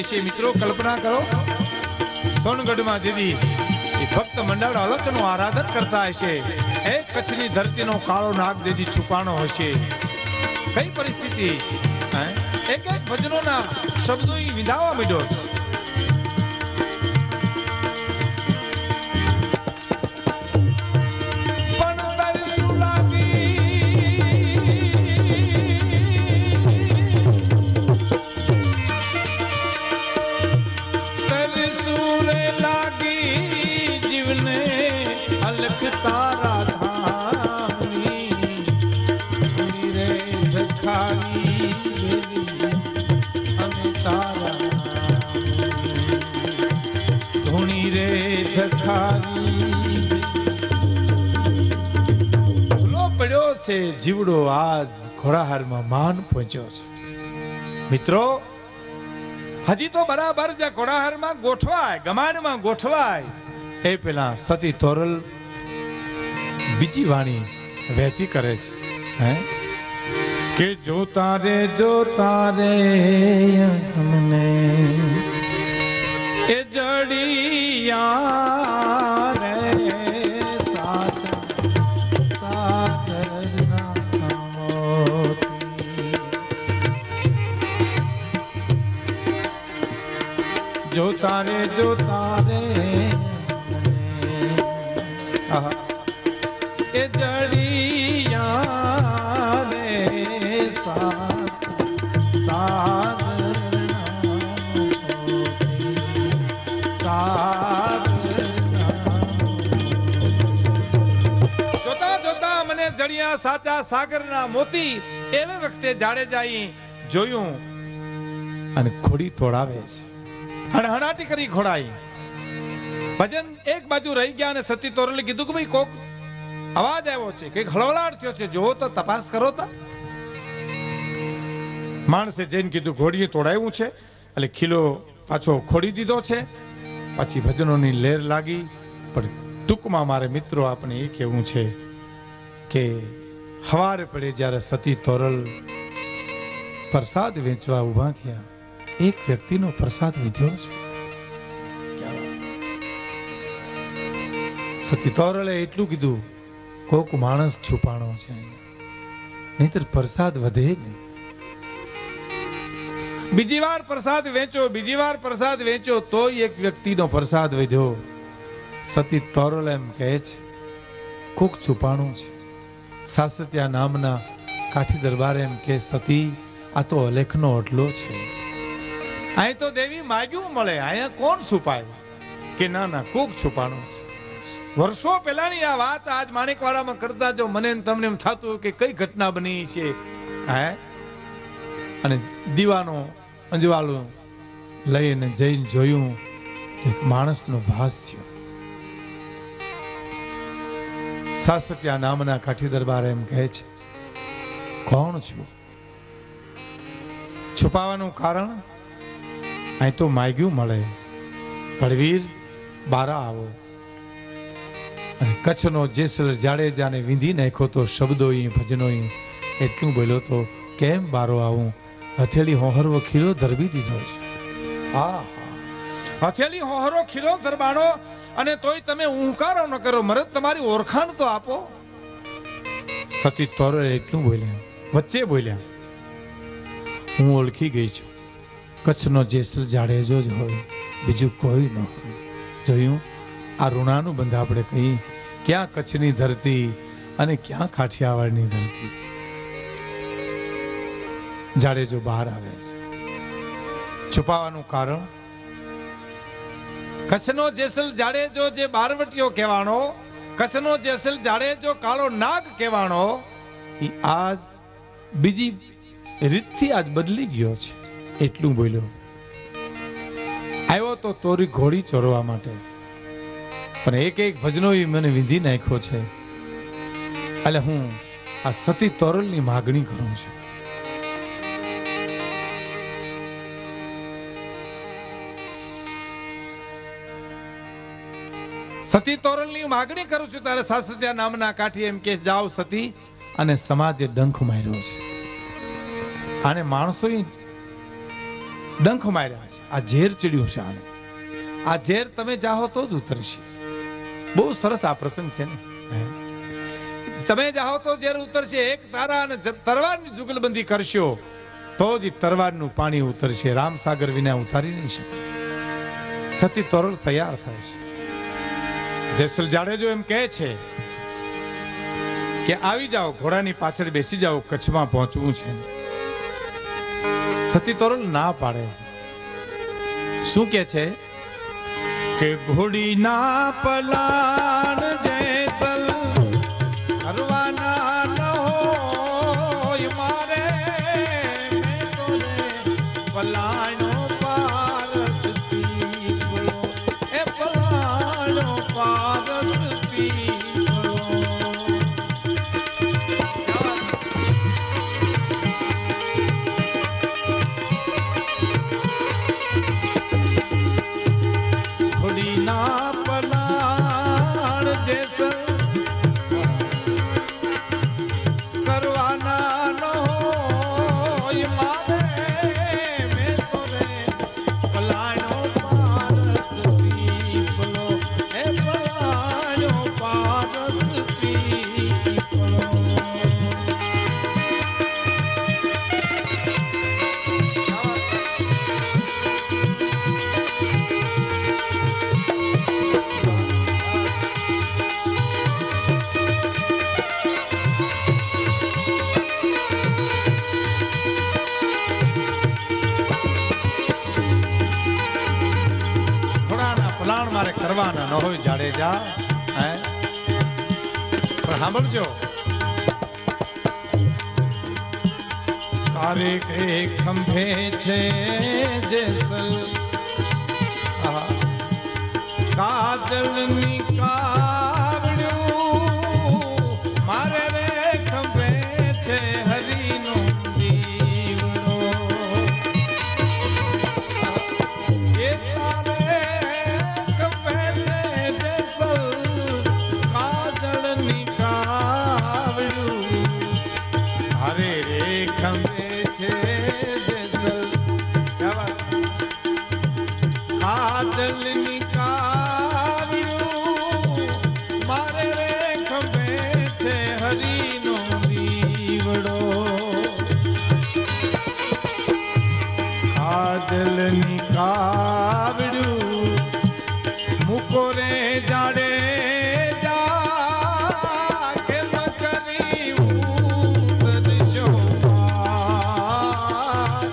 હશે મિત્રો. કલ્પના કરો, સોનગઢમાં દીદી એ ભક્ત મંડળ અલખનું આરાધન કરતા હશે. એક કચ્છની ધરતીનો કાળો નાગ દીદી છુપાણો હશે. કઈ પરિસ્થિતિ એક એક ભજનોના શબ્દો વિંધાવા માંડ્યો છે. તારા ધામની રે જખારી અમે તારા ધૂણી રે જખારી. ભૂલો પડ્યો છે જીવડો આજ ઘોડાહારમાં માન પહોંચ્યો છે. મિત્રો હજી તો બરાબર જ્યાં ઘોડાહારમાં ગોઠવાય, ગમાણમાં ગોઠવાય એ પેલા સતી તોરલ બીજી વાણી વહેતી કરે છે. કે જોતા રે અમને એ જડિયા રે સાચા સાગરના મોતી. જોતા રે આહા એ જડિયા રે જોતા જોતા મને જડિયા સાચા સાગરના મોતી એવે વખતે જાડેજાઈ જોયું અને ઘોડી તોડાવે છે. હણહણાટી કરી ઘોડાઈ. ભજન એક બાજુ રહી ગયા અને સતી તોરલે કીધું કે ભાઈ કોક અવાજ આવ્યો છે, કઈક હળવળાટ થયો છે, જોવો તો તપાસ કરો તો. માણસે જઈને કીધું ઘોડીએ તોડાવ્યું છે. એટલે ખીલો પાછો ખોડી દીધો છે. પછી ભજનોની લહેર લાગી. પણ ટૂંકમાં મારે મિત્રો આપણે એ કહેવું છે કે હવારે પડે જ્યારે સતી તોરલ પ્રસાદ વેચવા ઊભા થયા, એક વ્યક્તિનો પ્રસાદ વિધ્યો છે. સતી તોરલે એટલું કીધું, કોક માણસ છુપાણો છે, નહીતર પ્રસાદ વધે નહીં. બીજી વાર પ્રસાદ વેચો, બીજી વાર પ્રસાદ વેચો, તોય એક વ્યક્તિનો પ્રસાદ વધ્યો. સતી તોરલ એમ કહે છે કોક છુપાણું છે. સાસત્યા નામના કાઠી દરબાર એમ કે સતી આ તો અલેખનો અટલો છે. અહીં તો દેવી માગ્યું મળે, અહીંયા કોણ છુપાય? કે ના ના કોક છુપાણું છે. વર્ષો પહેલાની આ વાત આજ માણેકવાડામાં કરતા જો મને તમને એમ થતું કે કઈ ઘટના બની છે. અને દીવાનો અંજવાળું લઈને જઈને જોયું, એક માણસનો વાસ થયો. સાસત્યા નામના કાઠી દરબાર એમ કહે છે, કોણ છું? છુપાવાનું કારણ અહીં તો માગ્યું મળે, ભળવીર બારા આવો. અને કચ્છનો જેસલ જાડેજાને વિંધી નાખ્યો તો શબ્દો ભજનો એટલું બોલ્યો તો કેમ બારો આવું? હથેળી હોહરવો ખીલો ધરબી દીધો છે. હા હથેળી હોહરો ખીલો ધરબાણો અને તોય તમે ઊંકારો ન કરો, મરદ તમારી ઓળખાણ તો આપો. સતી તોરલ એટલું બોલ્યા, વચ્ચે બોલ્યા, હું ઓળખી ગઈ છું. કચ્છનો જેસલ જાડેજો જ હોય, બીજું કોઈ ન હોય. જોયું આ ઋણાનું બંધ આપણે કહી, ક્યાં કચ્છની ધરતી અને ક્યાં કાઠિયાવાડની ધરતી. જાડેજો બહાર આવે છે. છુપાવાનું કારણ કચ્છનો જેસલ જાડેજો જે બારવટીયો કહેવાનો, કચ્છનો જેસલ જાડેજો કાળો નાગ કહેવાનો, એ આજ બીજી રીતથી આજ બદલી ગયો છે. એટલું બોલ્યો. આવ્યો તો તોરી ઘોડી ચોરવા માટે, પણ એક એક ભજનો મને વિંધી નાખ્યો છે. એટલે હું આ સતી તોરલની માગણી કરું છું. સતી તોરલની માગણી કરું છું. ત્યારે સાસત્યા નામના કાઠી એમ કે જાઓ સતી, અને સમાજે ડંખ માર્યો છે. આને માણસો ડંખ માર્યા છે. આ ઝેર ચડ્યું છે આને. આ ઝેર તમે ચાહો તો જ ઉતરશે. બહુ સરસ આ પ્રસંગ છે ને. તમે ચાહો તો ઝેર ઉતરશે. એક તારા અને તરવારની જુગલબંધી કરશો તો જ તરવારનું પાણી ઉતરશે. રામસાગર વિના ઉતારી નહીં શકે. સતી તોરલ તૈયાર થાય છે. જેસલ જાડેજો એમ કહે છે કે આવી જાઓ, ઘોડાની પાછળ બેસી જાઓ, કચ્છમાં પહોંચવું છે. સતી તોરલ ના પાડે છે. શું કે છે કે ઘોડીના પલાણ જેસલ કરવાના ન હોય મારે, મેં તો રે પલાણો પારસ પીપળો, એ પલાણો પારસ પીપળો. ઘોડીના પલાણ જેસલ કરવાના ન હોય મારે, મેં તો રે પલાણો પારસ પીપળો, એ પલાણો પારસ પીપળો. પલાણ મારે કરવાના ન હોય જાડેજા. હે પણ સાંભળજો, તારે કે ખંભે છે જેસલ કાજલની કાવડ્યું, મારે રે ખંભે છે હરીનો દીવડો. એ તારે ખંભે છે જેસલ કાજલની કાવડ્યું, અરે રે ખંભે છે જેસલ કાજલની કાવડ્યું, મારે રે ખંભે છે હરીનો દીવડો. કાજલની કાવડ્યું મૂકો રે જાડે જા, કેમ કરી ઉતરશો પાર.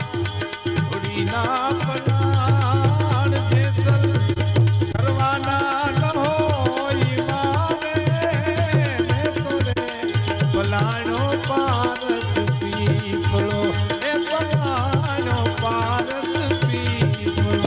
ઘોડીના પલાણ જેસલ કરવાના ન હોય મારે, મેં તો રે પલાણો પારસ પીપળો, એ પલાણો પારસ પીપળો.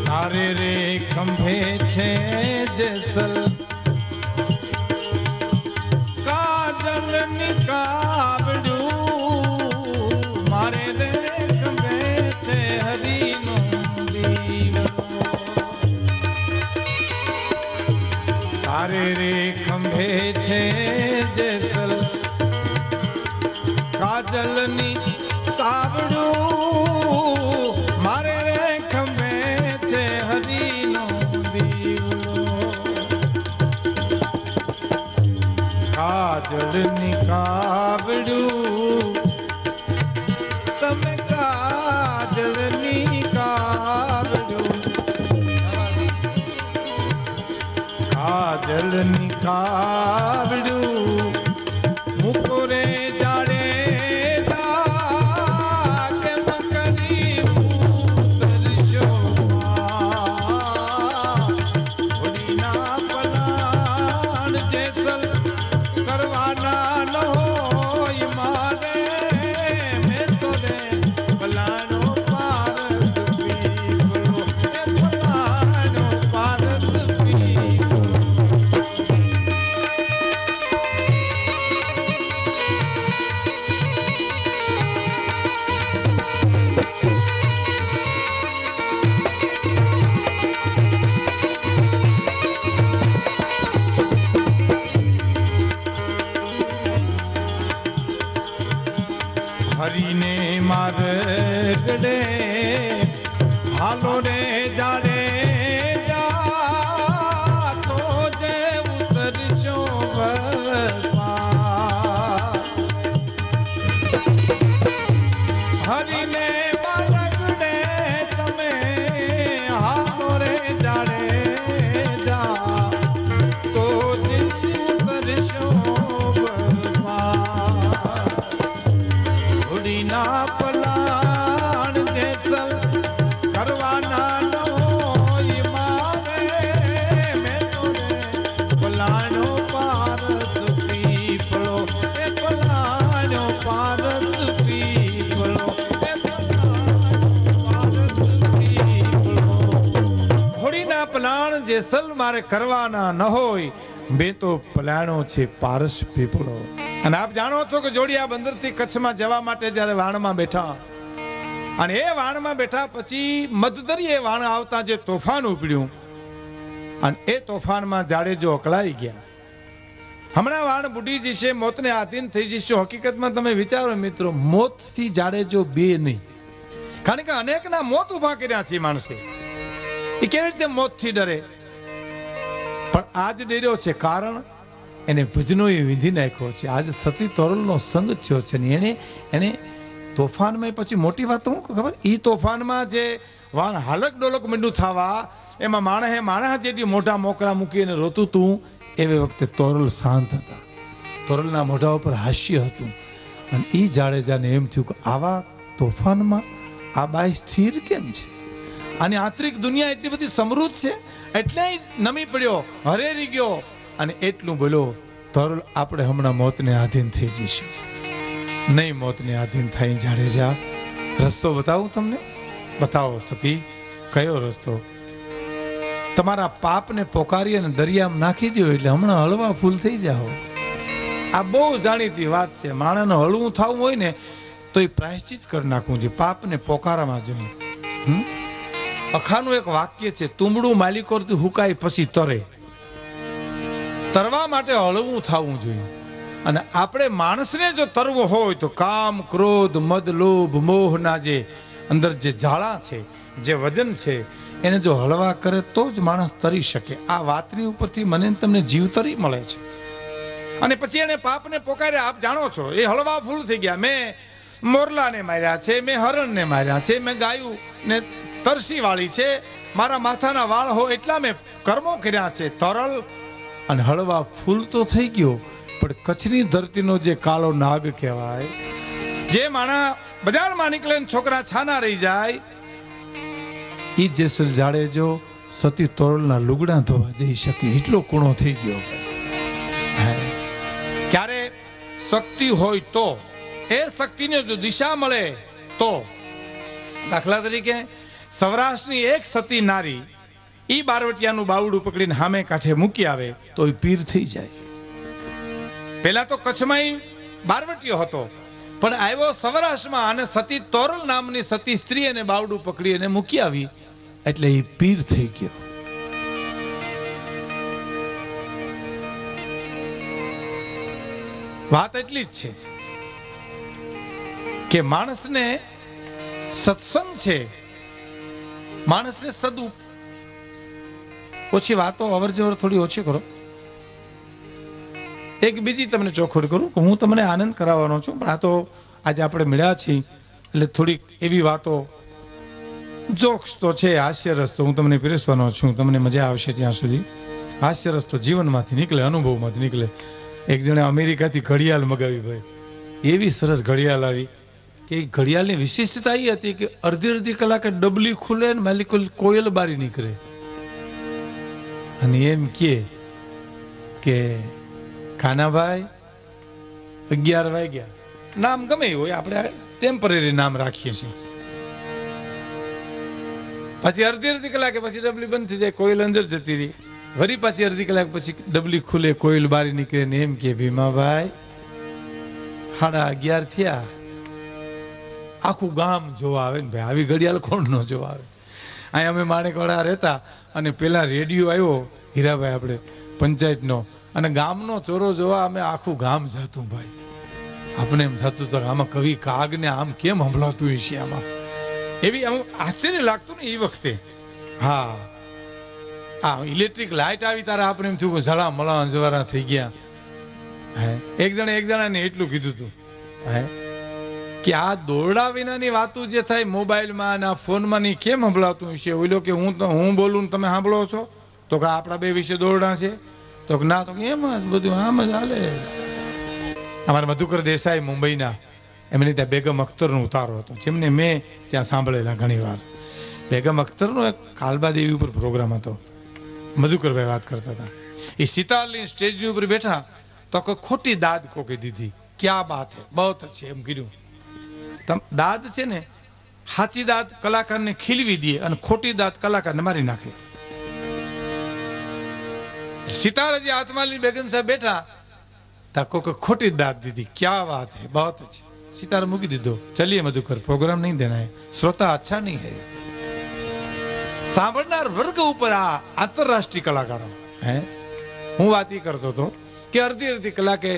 તારે રે ખંભે છે જેસલ કાજલની કાવડ્યું, મારે રે ખંભે છે હરીનો દીવડો. તારે રે ખંભે છે જેસલ કાજલની કાવડ્યું, મારે રે ખંભે છે હરીનો દીવડો. કાજલની કાવડ્યું, તમે કાજલની કાવડ્યું, કાજલની કાવડ્યું મૂકો રે જાડે જા, કેમ રે જાડે જા તો જે ઉતરજો હરીને માલગડે તમે હાથો રે જાડે જા તો જે ઉતરજો ઘોડીના પલાણ જેસલ કરવાના નો મારે મેં તો રે પલાણો પારસ પીપળો એ પલાણો પારસ પીપળો એ પલાણો પારસ પીપળો ઘોડીના પલાણ જેસલ મારે કરવાના ન હોય મેં તો પલાણો છે પારસ પીપળો. અને આપ જાણો છો કે જોડિયા બંદરથી કચ્છમાં જવા માટે જ્યારે વાણમાં બેઠા અને એ વાણમાં બેઠા પછી મધદરિયે વાણ આવતા જે તોફાન ઉપડ્યું અને એ તોફાનમાં જાડેજો અકળાઈ ગયા. હમણાં વાણ બુડી જશે, મોતને આધીન થઈ જશે. હકીકતમાં તમે વિચારો મિત્રો, મોતથી જાડેજો બે નહીં, કારણ કે અનેકના મોત ઉભા કર્યા છે માણસે. એ કેવી રીતે મોતથી ડરે? પણ આજ ડર્યો છે કારણ એને ભજનો એ વિંધી નાખ્યો છે. આજ સતી તોરલનો સંગ થયો છે ને એને તોફાનમાં પછી મોટી વાત તો હું ખબર, એ તોફાનમાં જે વાણ હાલક ડોલક મીંડું થવા એમાં માણસ જેટલી મોટા મોકળા મૂકીને રોતું તું, એવી વખતે તોરલ શાંત હતા. તોરલના મોઢા ઉપર હાસ્ય હતું. અને એ જાડેજાને એમ થયું કે આવા તોફાનમાં આ બાઈ સ્થિર કેમ છે? આની આંતરિક દુનિયા એટલી બધી સમૃદ્ધ છે, એટલે નમી પડ્યો, હરેરી ગયો અને એટલું બોલ્યો, તોરલ આપણે હમણાં મોતને આધીન થઈ જઈશું. નહીં મોતને આધીન થઈ જાડેજા, રસ્તો બતાવું તમને? બતાવો સતી. કયો રસ્તો? તમારા પાપને પોકારી અને દરિયામાં નાખી દો એટલે હમણાં હળવા ફૂલ થઈ જાઓ. આ બહુ જાણીતી વાત છે. માણસને હળવું થવું હોય ને તો એ પ્રાયશ્ચિત કરી નાખવું છે, પાપને પોકારામાં જોઈએ. અખાનું એક વાક્ય છે, તુંબડું માલિકોરથી હુકાય પછી તરે. તરવા માટે હળવું થવું જોઈએ. અને આપણે માણસને જો તરવો હોય તો કામ, ક્રોધ, મદ, લોભ, મોહના જે અંદર જે જાળા છે, જે વજન છે, એને જો હળવા કરે તો જ માણસ તરી શકે. આ વાતની ઉપરથી મને તમને જીવતરી મળે છે. અને પછી એને પાપને પોકારે. આપ જાણો છો એ હળવા ફૂલ થઈ ગયા. મેં મોરલાને માર્યા છે, મેં હરણને માર્યા છે, મેં ગાયું ને તરસી વાળી છે, મારા માથાના વાળ હો એટલા મેં કર્મો કર્યા છે. તરલ અને હળવા ફૂલ તો થઈ ગયો, પણ કચ્છની ધરતીનો જે કાળો નાગ કહેવાય, જે માણા બજારમાં નીકળે છોકરા છાના રહી જાય, ઈ જેસલ જાડેજો સતી તોરલના લુગડા ધોવા જઈ શકે એટલો કૂણો થઈ ગયો. ક્યારે શક્તિ હોય તો, એ શક્તિને જો દિશા મળે તો, દાખલા તરીકે સૌરાષ્ટ્રની એક સતી નારી ઈ બારવટિયાનું બાવડું પકડીને સામે કાંઠે મૂકી આવે તો એ પીર થઈ જાય. પેલા તો કચ્છમાં બારવટીયો હતો, પણ આવ્યો સૌરાષ્ટ્રમાં અને સતી તોરલ નામની સતી સ્ત્રી એને બાવડું પકડી અને મૂકી આવી એટલે એ પીર થઈ ગયો. વાત એટલી જ છે કે માણસને સત્સંગ છે, માણસને સદુ ઓછી વાતો અવર જવર થોડી ઓછી કરો. એક બીજી તમને ચોખવટ કરું કે હું તમને આનંદ કરાવવાનો છું, પણ આ તો આજે આપણે મળ્યા છીએ એટલે થોડીક એવી વાતો, જોક્સ તો છે, હાસ્યરસ તો હું તમને પીરસવાનો છું, તમને મજા આવશે ત્યાં સુધી. હાસ્યરસ તો જીવનમાંથી નીકળે, અનુભવમાંથી નીકળે. એક જણે અમેરિકાથી ઘડિયાળ મગાવી ભાઈ, એવી સરસ ઘડિયાળ આવી કે ઘડિયાળની વિશિષ્ટતા એ હતી કે અડધી કલાકે ડબલી ખુલે ને માલિક કોયલ બારી નીકળે. અને એમ કે કાનાભાઈ 11 વાગ્યા, નામ ગમે હોય, આપણે ટેમ્પરરી નામ રાખીએ છીએ. પછી અડધી કલાકે પછી ડબલી બંધ થઈ જાય, કોયલ અંદર જતી રહી. વળી પાછી અડધી કલાક પછી ડબલી ખુલે, કોયલ બારી નીકળે ને એમ કે ભીમાભાઈ 11:30 થયા, આખું ગામ જોવા આવે ને ભાઈ, આવી ઘડિયાળ કોણ ન જોવા આવે. અહીં અમે માણેકવાડા રહેતા અને પેલા રેડિયો આવ્યો હીરાભાઈ આપણે પંચાયતનો, અને ગામનો ચોરો જોવા અમે આખું ગામ જતું ભાઈ. આપણે એમ થતું તો આમાં કવિ કાગને આમ કેમ સંભળાતું હશે આમાં. એવી આમ આશ્ચર્ય લાગતું ને એ વખતે. હા, આ ઇલેક્ટ્રિક લાઇટ આવી તારે આપણે એમ થયું કે ઝાલા મળા અંજવારા થઈ ગયા. હે, એક જણાને એટલું કીધું હતું હે કે આ દોરડા વિનાની વાતો જે થાય મોબાઈલમાં અને આ ફોનમાં ની કેમ સંભળાતું છે? ઓલો કે હું બોલું ને તમે સાંભળો છો, તો કે આપણા બે વિશે દોરડા છે, તો ના, તો એમ જ બધું આમ જ હાલે. અમારા મધુકર દેસાઈ મુંબઈના, એમની ત્યાં બેગમ અખ્તરનો ઉતારો હતો, જેમને મેં ત્યાં સાંભળેલા ઘણી વાર. બેગમ અખ્તરનો એક કાલબા દેવી ઉપર પ્રોગ્રામ હતો. મધુકરભાઈ વાત કરતા હતા, એ સિતારની સ્ટેજ ઉપર બેઠા તો કોઈ ખોટી દાદ કોકે દીધી. ક્યાં બાત હે, બહુ છે એમ કીધું. દાદ છે ને, સાચી દાદ કલાકારને ખીલવી દે અને ખોટી દાદ કલાકારને મારી નાખે. સિતારાજી હાથમાં બેગમ સાહેબ બેઠા તા કોકે ખોટી દાદ દીધી. ક્યાં વાત હે, બહુ છે. સિતાર મૂકી દીધો. ચલિए મધુકર, પ્રોગ્રામ નહીં દેના હે, શ્રોતા અચ્છા નહીં હે. સાંભળનાર વર્ગ ઉપર આ આંતરરાષ્ટ્રીય કલાકારો હે. હું વાત એ કરતો હતો કે અડધી કલાકે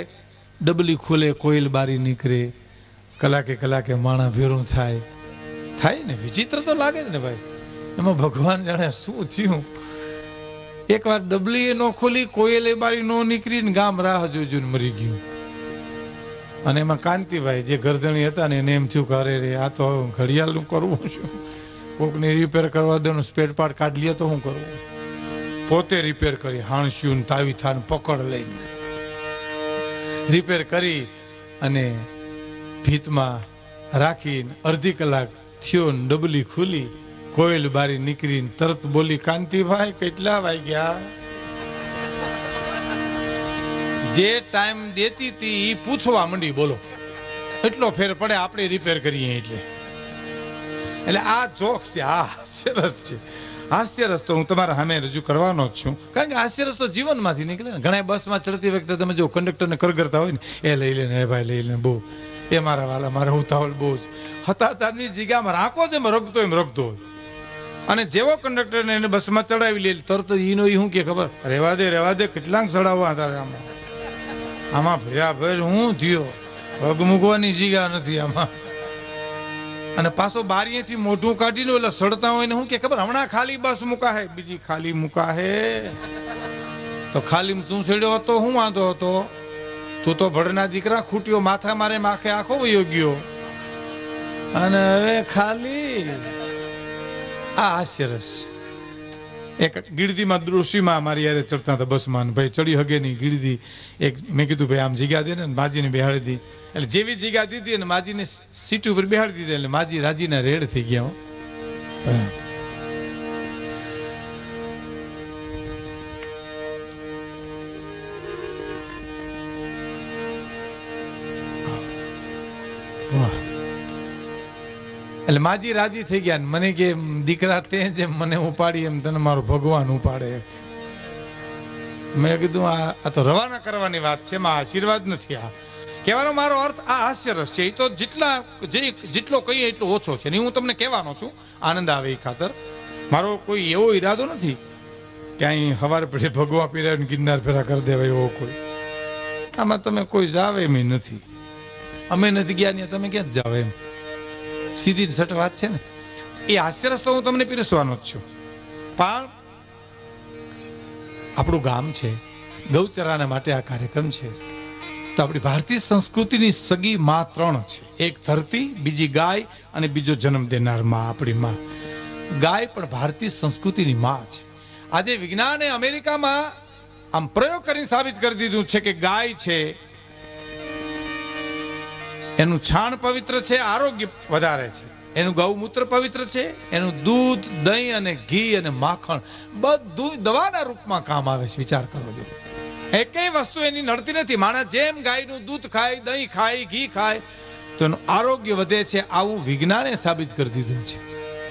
ડબલી ખુલે, કોયલ બારી નીકળે, કલાકે માણા ભેરું થાય ને. વિચિત્ર તો લાગે જ ને ભાઈ. એમાં ભગવાન જાણે શું થયું. એકવાર ડબલી નો ખોલી, કોયલે બારી નો નીકળી ને ગામ રાહ જોઈને મરી ગયું. અને એમાં કાંતિભાઈ જે ગરદણી હતા ને એને એમ થયું કે અરે રે, આ તો ઘડિયાળનું કરવું શું, કોકને રિપેર કરવા દેવાનું, સ્પેર પાર્ટ કાઢી લે તો શું કરવું. પોતે રિપેર કરી, હાણસ્યું તાવી થાન પકડ લઈને રિપેર કરી અને ભીતમાં રાખીને અડધી કલાક થયો ને ડબલી ખુલી, કોયલ બારી નીકળીને તરત બોલી, કાંતિભાઈ કેટલા વાગ્યા? જે ટાઈમ દેતી હતી એ પૂછવા માંડી. બોલો, એટલો ફેર પડે આપણે રિપેર કરીએ એટલે આ જોક છે, આ હાસ્યરસ છે. હાસ્યરસ તો હું તમારા સામે રજૂ કરવાનો જ છું, કારણ કે હાસ્યરસ તો જીવનમાંથી નીકળે ને. ઘણા બસમાં ચડતી વખતે તમે જો કંડક્ટરને કરગરતા હોય ને, એ લઈ લે ને, એ ભાઈ લઈ લે, બહુ એ મારા વાલા, મારે ઉતાવળ બહુ જ હતા. તારની જગ્યામાં રાખો જેમ રખતો એમ રખતો હોય. અને જેવો કંડક્ટરને એને બસમાં ચડાવી લે, તરત ઈનો ઈ શું કે ખબર, રેવા દે કેટલાક ચડાવવા તારે આમાં ભેરા ભેર હું થયો, પગ મૂકવાની જગ્યા નથી આમાં. અને પાછો બારીએથી મોઢું કાઢીને ઓલા સડતા હોય ને શું કે ખબર, હમણાં ખાલી બસ મૂકા હે, બીજી ખાલી મૂકા હે. તો ખાલી તું ચડ્યો હતો, હું વાંધો હતો? તું તો ભડના દીકરા ખૂટ્યો, માથા મારે માખે આખો વયો ગયો, અને હવે ખાલી. આ હાસ્યરસ. એક ગીરદીમાં ડોશીમાં મારી યારે ચડતા હતા બસમાં, ભાઈ ચડી હગે નહીં ગીરદી. એક મેં કીધું ભાઈ આમ જગ્યા દે ને, માજીને બેહાડી દી. એટલે જેવી જગ્યા દીધી અને માજીને સીટ ઉપર બેહાડી દીધી, એટલે માજી રાજીના રેડ થઈ ગયા. એટલે માજી રાજી થઈ ગયા. મને કે દીકરા તે જેમ મને ઉપાડી એમ તને મારો ભગવાન ઉપાડે. મેં કીધું આ તો રવાના કરવાની વાત છે, એમાં આશીર્વાદ નથી. આ કહેવાનો મારો અર્થ આ હાસ્યરસ છે. એ તો જેટલો કહીએ એટલો ઓછો છે. હું તમને કહેવાનો છું આનંદ આવે એ ખાતર. મારો કોઈ એવો ઈરાદો નથી કે અહીં હવાર પડે ભગવા પીરાને ગિરનાર ફેરા કરી દેવાય એવો કોઈ. આમાં તમે કોઈ જાવ એમ નથી. અમે નથી ગયા ને તમે ક્યાં જ જાવ એમ. સીધી સટ વાત છે ને. એ હાસ્યરસ તો હું તમને પીરસવાનો જ છું. પણ આપણું ગામ છે, ગૌચરાના માટે આ કાર્યક્રમ છે. તો આપણી ભારતીય સંસ્કૃતિની સગી માં ત્રણ છે. એક ધરતી, બીજી ગાય અને બીજો જન્મ દેનાર માં, આપણી માં. ગાય પણ ભારતીય સંસ્કૃતિની માં છે. આજે વિજ્ઞાને અમેરિકામાં આમ પ્રયોગ કરીને સાબિત કરી દીધું છે કે ગાય છે એનું છાણ પવિત્ર છે, આરોગ્ય વધારે છે. એનું ગૌમૂત્ર પવિત્ર છે, એનું દૂધ, દહીં અને ઘી અને માખણ બધું દવાના રૂપમાં કામ આવે છે. વિચાર કરો છો, એકેય વસ્તુ એની નડતી નથી. માણસ જેમ ગાયનું દૂધ ખાય, દહીં ખાય, ઘી ખાય તો એનું આરોગ્ય વધે છે. આવું વિજ્ઞાને સાબિત કરી દીધું છે.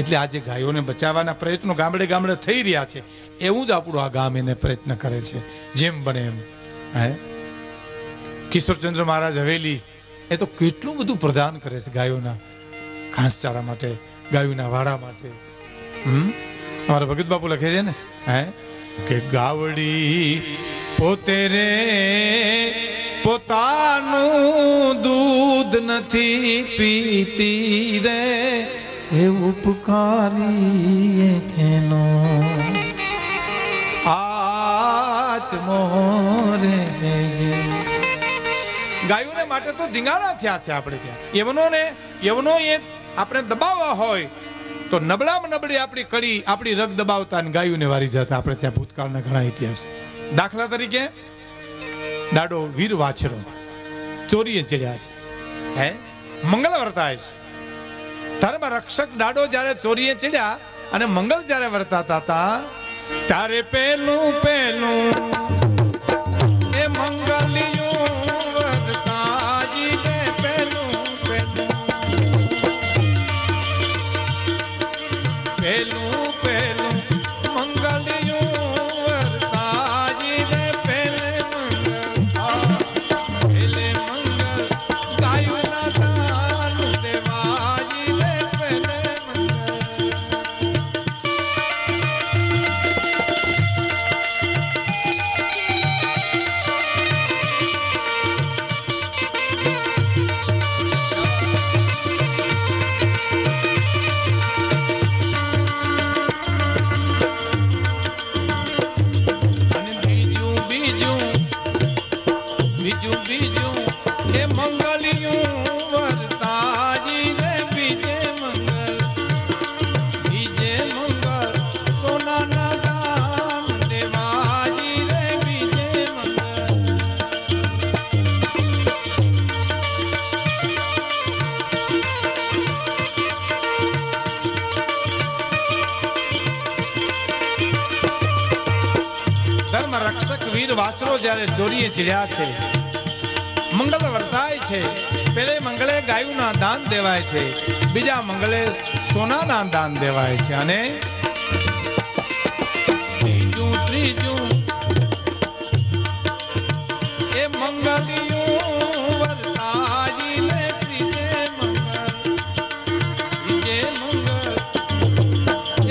એટલે આજે ગાયોને બચાવવાના પ્રયત્નો ગામડે ગામડે થઈ રહ્યા છે. એવું જ આપણું આ ગામ એને પ્રયત્ન કરે છે જેમ બને એમ. કિશોરચંદ્ર મહારાજ હવેલી એ તો કેટલું બધું પ્રદાન કરે છે ગાયોના ઘાસચારા માટે, ગાયોના વાડા માટે. અમારા ભગત બાપુ લખે છે ને કે ગાવડી પોતે રે પોતાનું દૂધ નથી પીતી રે, એ ઉપકારી એનો આત્મો રે જે ગાયોને માટે તો ધીંગાણા થયા છે આપણે ત્યાં. યવનો એ આપણે દબાવવા હોય તો નબળામાં નબળી આપણી કડી આપણી રગ દબાવતા અને ગાયોને વારી જતા આપણે ત્યાં ભૂતકાળના ઘણા ઇતિહાસ. દાખલા તરીકે ડાડો વીર વાછરો ચોરીએ ચડ્યા છે, હે મંગળ વર્તાય છે. ધર્મ રક્ષક ડાડો જ્યારે ચોરીએ ચડ્યા અને મંગળ જ્યારે વર્તાતા હતા ત્યારે પેલું એ મંગલિયું વર્તાજી ને પેલું મંગલિયું વર્તાજી ને પેલે મંગલ ગાયુના દાન દેવાજી ને પેલે વાછરો જ્યારે ચોરીએ ચડ્યા છે, મંગળ વર્તાય છે. પેલે મંગળે ગાયુના દાન દેવાય છે, બીજા મંગળે સોનાના દાન દેવાય છે અને ત્રીજું એ મંગલિયું વર્તાય ને ત્રીજે મંગળ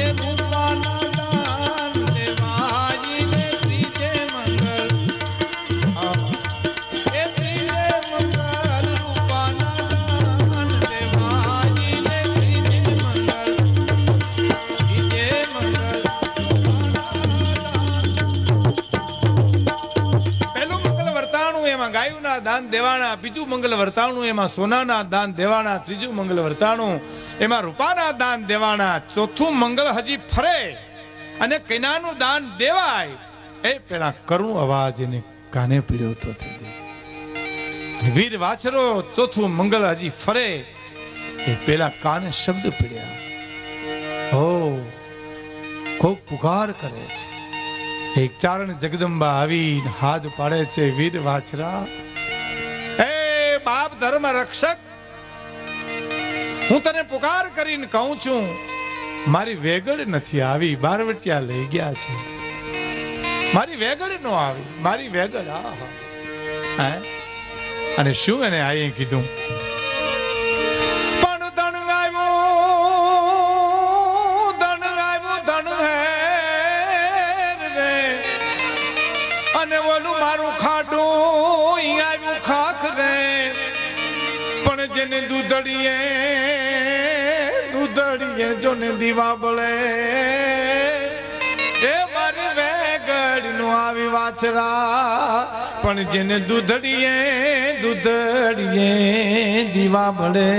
એ રૂપાના દાન દેવાય ને ત્રીજે મંગળ ગાયુના દાન દેવાના, બીજું મંગલ વર્તાણું એમાં સોનાના દાન દેવાના, ત્રીજું મંગલ વર્તાણું એમાં રૂપાના દાન દેવાના, ચોથું મંગલ હજી ફરે અને કૈનાનું દાન દેવાય એ પેલા કરુણ અવાજ એને કાને પીડ્યો તો તે દે. વીર વાછરો ચોથું મંગલ હજી ફરે એ પેલા કાને શબ્દ પીડ્યા. ઓ ખૂબ પુકાર કરે છે. એક ચારણ જગદંબા આવીને હાથ પાડે છે, વીર વાછરા એ બાપ ધર્મ રક્ષક, હું તને પુકાર કરીને કહું છું મારી વેગળ નથી આવી, બારવટિયા લઈ ગયા છે. મારી વેગળ નો આવી, મારી વેગળ હે. અને શું એને આયે કીધું, પણ ધન હે અને ઓલું મારું ખાડું આવ્યું ખાખ રે, પણ જેને દૂધડીએ જોને દીવા બળે એ મારી વેગડ નું આવી વાછરા, પણ જેને દૂધડીએ દીવા બળે.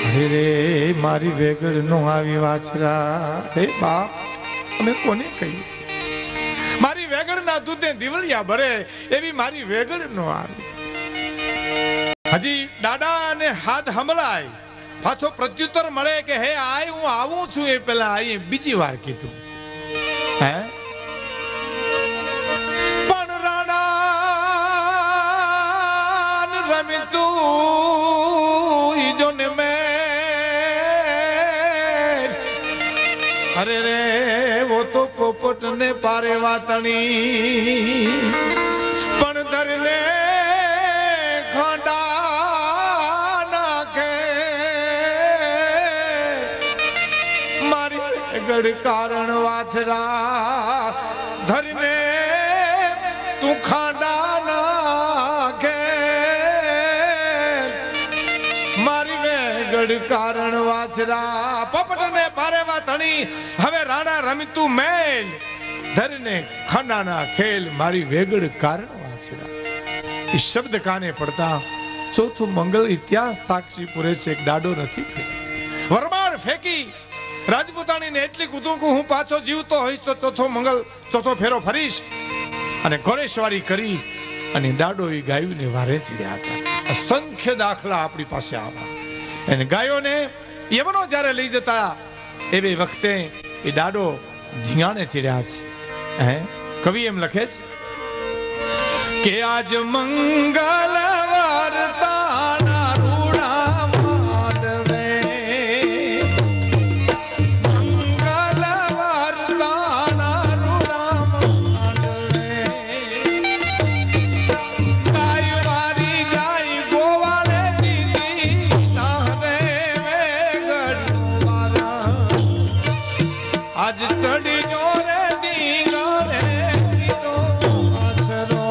અરે રે મારી વેગડ નું આવી વાછરા, હે બાપ અમે કોને કહીએ, મારી વેગડના દૂધે દીવડિયા ભરે એવી મારી વેગડ નો આવી. હજી દાદા અને હાથ હંભળાય, પાછો પ્રત્યુત્તર મળે કે હે આય હું આવું છું એ પેલા આય બીજી વાર કીધું. હે પણ રાણા રમી તું જો ને મેં, અરે રે વો તો પોપટ ને પારે વાતણી, પણ ધરને ખાંડા નાખે મારી ગઢ કારણ વાછરા, ધરને તું ખાંડા નાખે મારી વેગડ કારણ વાછરા પોપટ ને પારેવા ધણી હવે રાણા રમતું મેલ ધરને ખાનાના ખેલ મારી વેગડ કારણ વાછરા એ શબ્દ કાને પડતા ચોથું મંગલ ઇતિહાસ સાક્ષી પૂરે છે એક દાડો નથી ફેર્યો વરમાળ ફેંકી રાજપૂતાણીને એટલી કૂદું કે હું પાછો જીવતો હોઈશ તો ચોથો ફેરો ફરીશ અને ઘોડેસવારી કરી અને દાડો એ ગાયોને વારે ચડ્યા હતા. અસંખ્ય દાખલા આપણી પાસે આવ્યા અને ગાયોને યમનો જ્યારે લઈ જતા એવી વખતે એ દાડો ધીંગાણે ચડ્યા છે. કવિ એમ લખે છે કે આજ મંગલ વાર્તા રૂડા માંડવે મંગલ વાર્તા રૂડા માંડવે ગાય વારી ગાય ગોવાલે દીદી તારે વેગડ વારા આજ ચડી રે દીગરે વીરો આછરો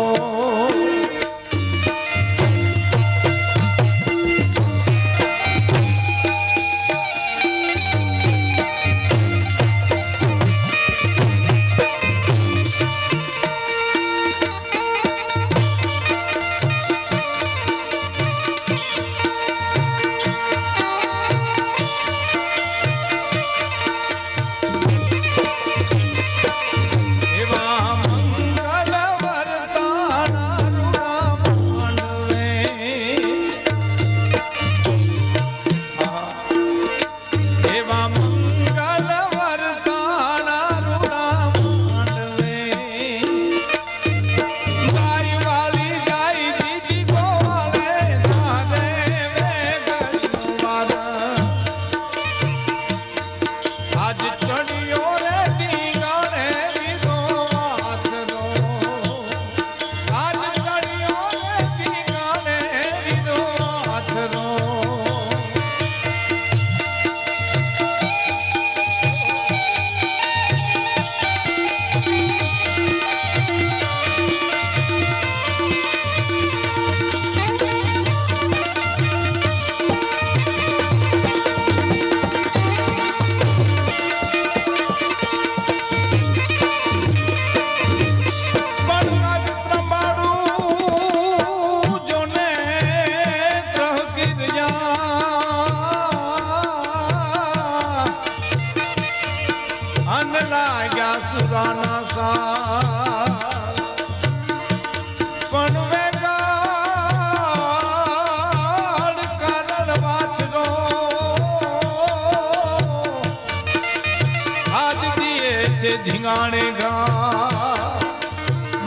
ધીંગાણે ગા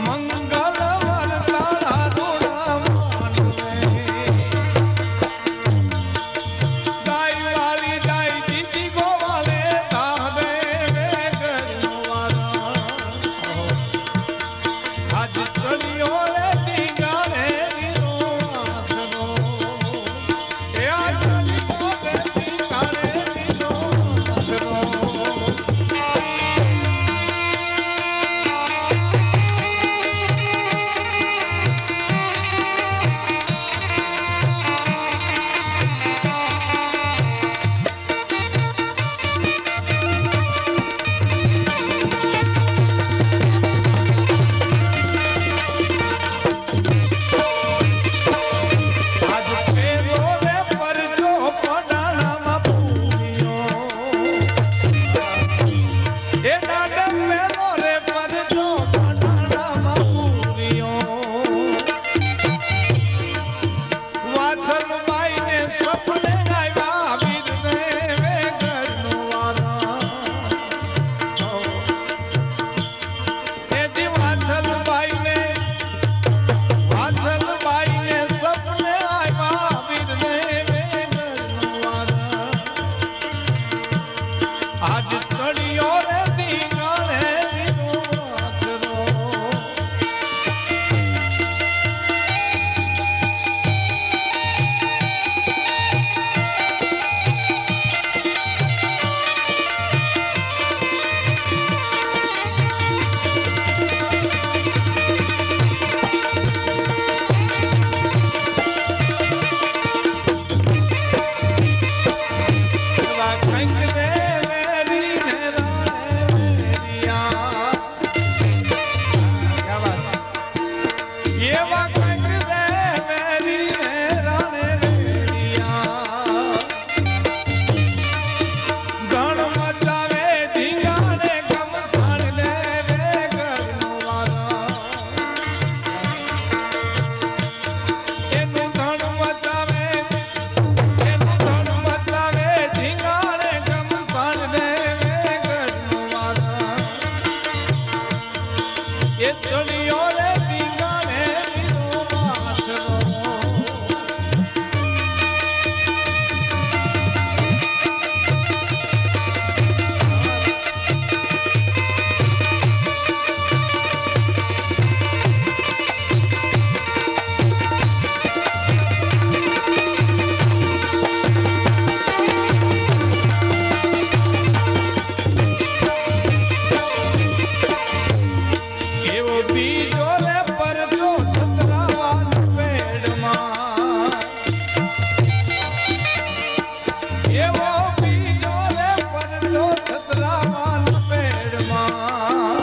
મંગલ વરતાણા રૂડા માંડવે ગાય વાળી ગાય દીદી ગોવાલે તારે વેગડ વારા આજ ચડ્યો રે ધીંગાણે વીરો આછરો એ આજ ચડ્યો રે ધીંગાણે વીરો આછરો રાવણ પેડમાં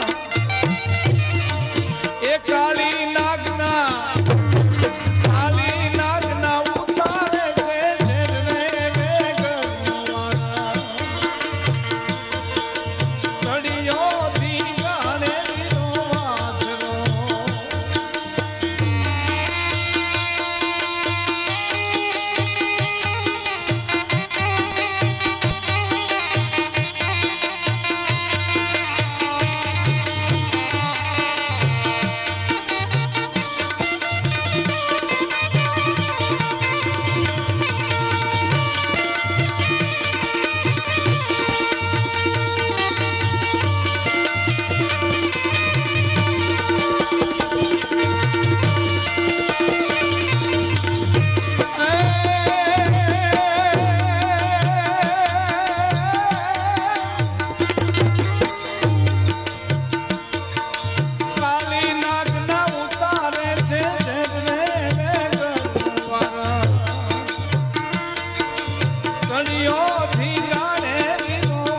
એ કાળી નાગના ઉતારે છે ચડિયોથી ગાણે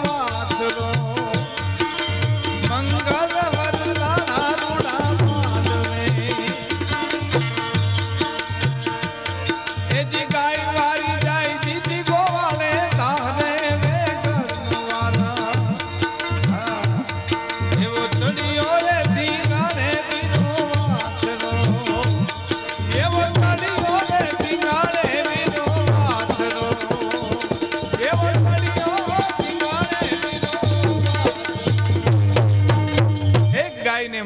વાછરો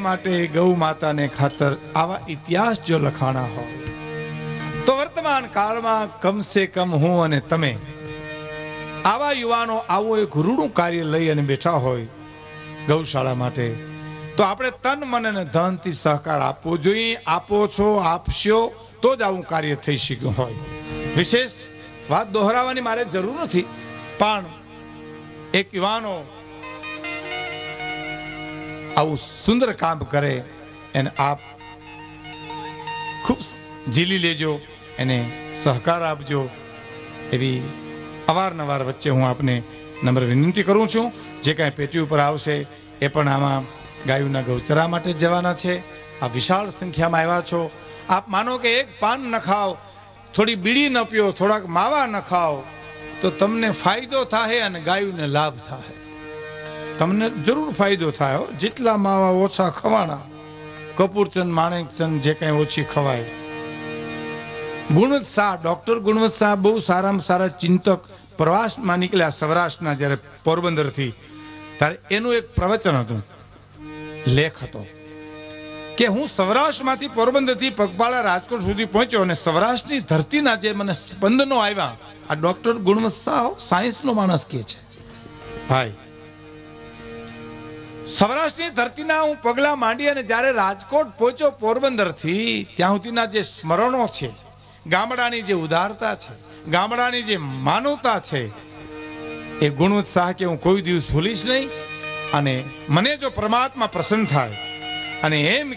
માટે ગૌ માતાને ખાતર આવા ઇતિહાસ જો લખાણા હોય તો વર્તમાન કાળમાં કમસે કમ હું અને તમે આવા યુવાનો આવો એક રૂડું કાર્ય લઈ અને બેઠા હોય ગૌશાળા માટે તો આપણે તન મન અને ધનથી સહકાર આપવો જોઈએ. આપો છો, આપશો તો જ આવું કાર્ય થઈ શક્યું હોય. વિશેષ વાત દોહરાવવાની મારે જરૂર નથી, પણ એક યુવાનો આવું સુંદર કામ કરે એને આપ ખૂબ ઝીલી લેજો, એને સહકાર આપજો એવી અવારનવાર વચ્ચે હું આપને નમ્ર વિનંતી કરું છું. જે કાંઈ પેટી ઉપર આવશે એ પણ આમાં ગાયોના ગૌચરા માટે જવાના છે. આ વિશાળ સંખ્યામાં આવ્યા છો. આપ માનો કે એક પાન ન ખાઓ, થોડી બીડી ન પીઓ, થોડાક માવા ન ખાઓ તો તમને ફાયદો થાય અને ગાયોને લાભ થાય. તમને જરૂર ફાયદો થાય. જેટલા માવા ઓછા ખવાના, કપૂરચંદ માણેકચંદ જે કાંઈ ઓછી ખવાય. ગુણવંત શાહ, ડોક્ટર ગુણવંત શાહ બહુ સારામાં સારા ચિંતક પ્રવાસમાં નીકળ્યા સૌરાષ્ટ્રના, જ્યારે પોરબંદરથી, ત્યારે એનું એક પ્રવચન હતું, લેખ હતો કે હું સૌરાષ્ટ્રમાંથી પોરબંદરથી પગપાળા રાજકોટ સુધી પહોંચ્યો અને સૌરાષ્ટ્રની ધરતીના જે મને સ્પંદનો આવ્યા, આ ડોક્ટર ગુણવંત શાહ સાયન્સનો માણસ કે છે ભાઈ. સૌરાષ્ટ્રની ધરતીના હું પગલા માંડી અને જ્યારે રાજકોટ પહોંચ્યો પોરબંદરથી, ત્યાં સુધીના જે સ્મરણો છે, ગામડાની જે ઉદારતા છે, ગામડાની જે માનવતા છે, એ ગુણવંત શાહ કે હું કોઈ દિવસ ભૂલીશ નહીં. અને મને જો પરમાત્મા પ્રસન્ન થાય અને એમ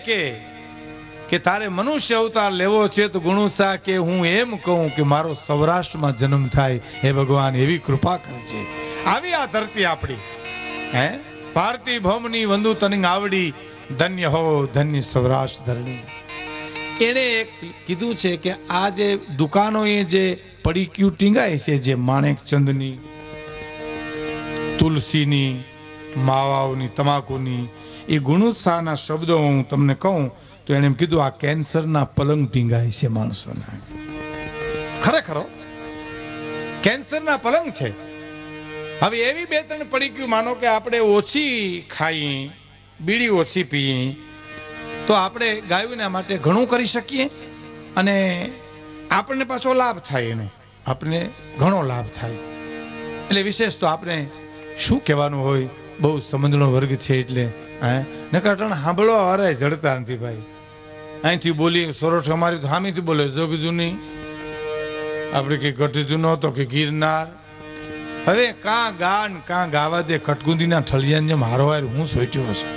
કે તારે મનુષ્ય અવતાર લેવો છે તો ગુણવંત શાહ કે હું એમ કહું કે મારો સૌરાષ્ટ્રમાં જન્મ થાય. હે ભગવાન એવી કૃપા કરે છે. આવી આ ધરતી આપણી, હે ભારતી ભૌમની વંદુ તનિંગ આવડી, ધન્ય હો ધન્ય સૌરાષ્ટ્ર ધરણી. એને એક કીધું છે કે આ જે દુકાનો એ જે પડીક્યું ટીંગાય છે, જે માણેકચંદની, તુલસીની, માવાઓની, તમાકુની, એ ગુણવંત શાહના શબ્દો હું તમને કહું તો એને એમ કીધું આ કેન્સરના પલંગ ટીંગાય છે માણસોના. ખરેખર કેન્સરના પલંગ છે. હવે એવી બે ત્રણ પડીક્યું માનો કે આપણે ઓછી ખાઈએ, બીડી ઓછી પીએ તો આપણે ગાયોના માટે ઘણું કરી શકીએ અને આપણને પાછો લાભ થાય, એને આપણને ઘણો લાભ થાય. એટલે વિશેષ તો આપણે શું કહેવાનું હોય, બહુ સમજણો વર્ગ છે એટલે નકર સાંભળવા વાળા જડતા નથી ભાઈ. અહીંથી બોલીએ સોરઠ અમારી તો સામેથી બોલે જોગજુની, આપણે કે ગઢજુનો તો કે ગિરનાર. હવે કાં ગાન કાં ગાવા દે, કટગુંદીના ઠળિયાને જેમ હારોહાર હું સોચ્યો હશે.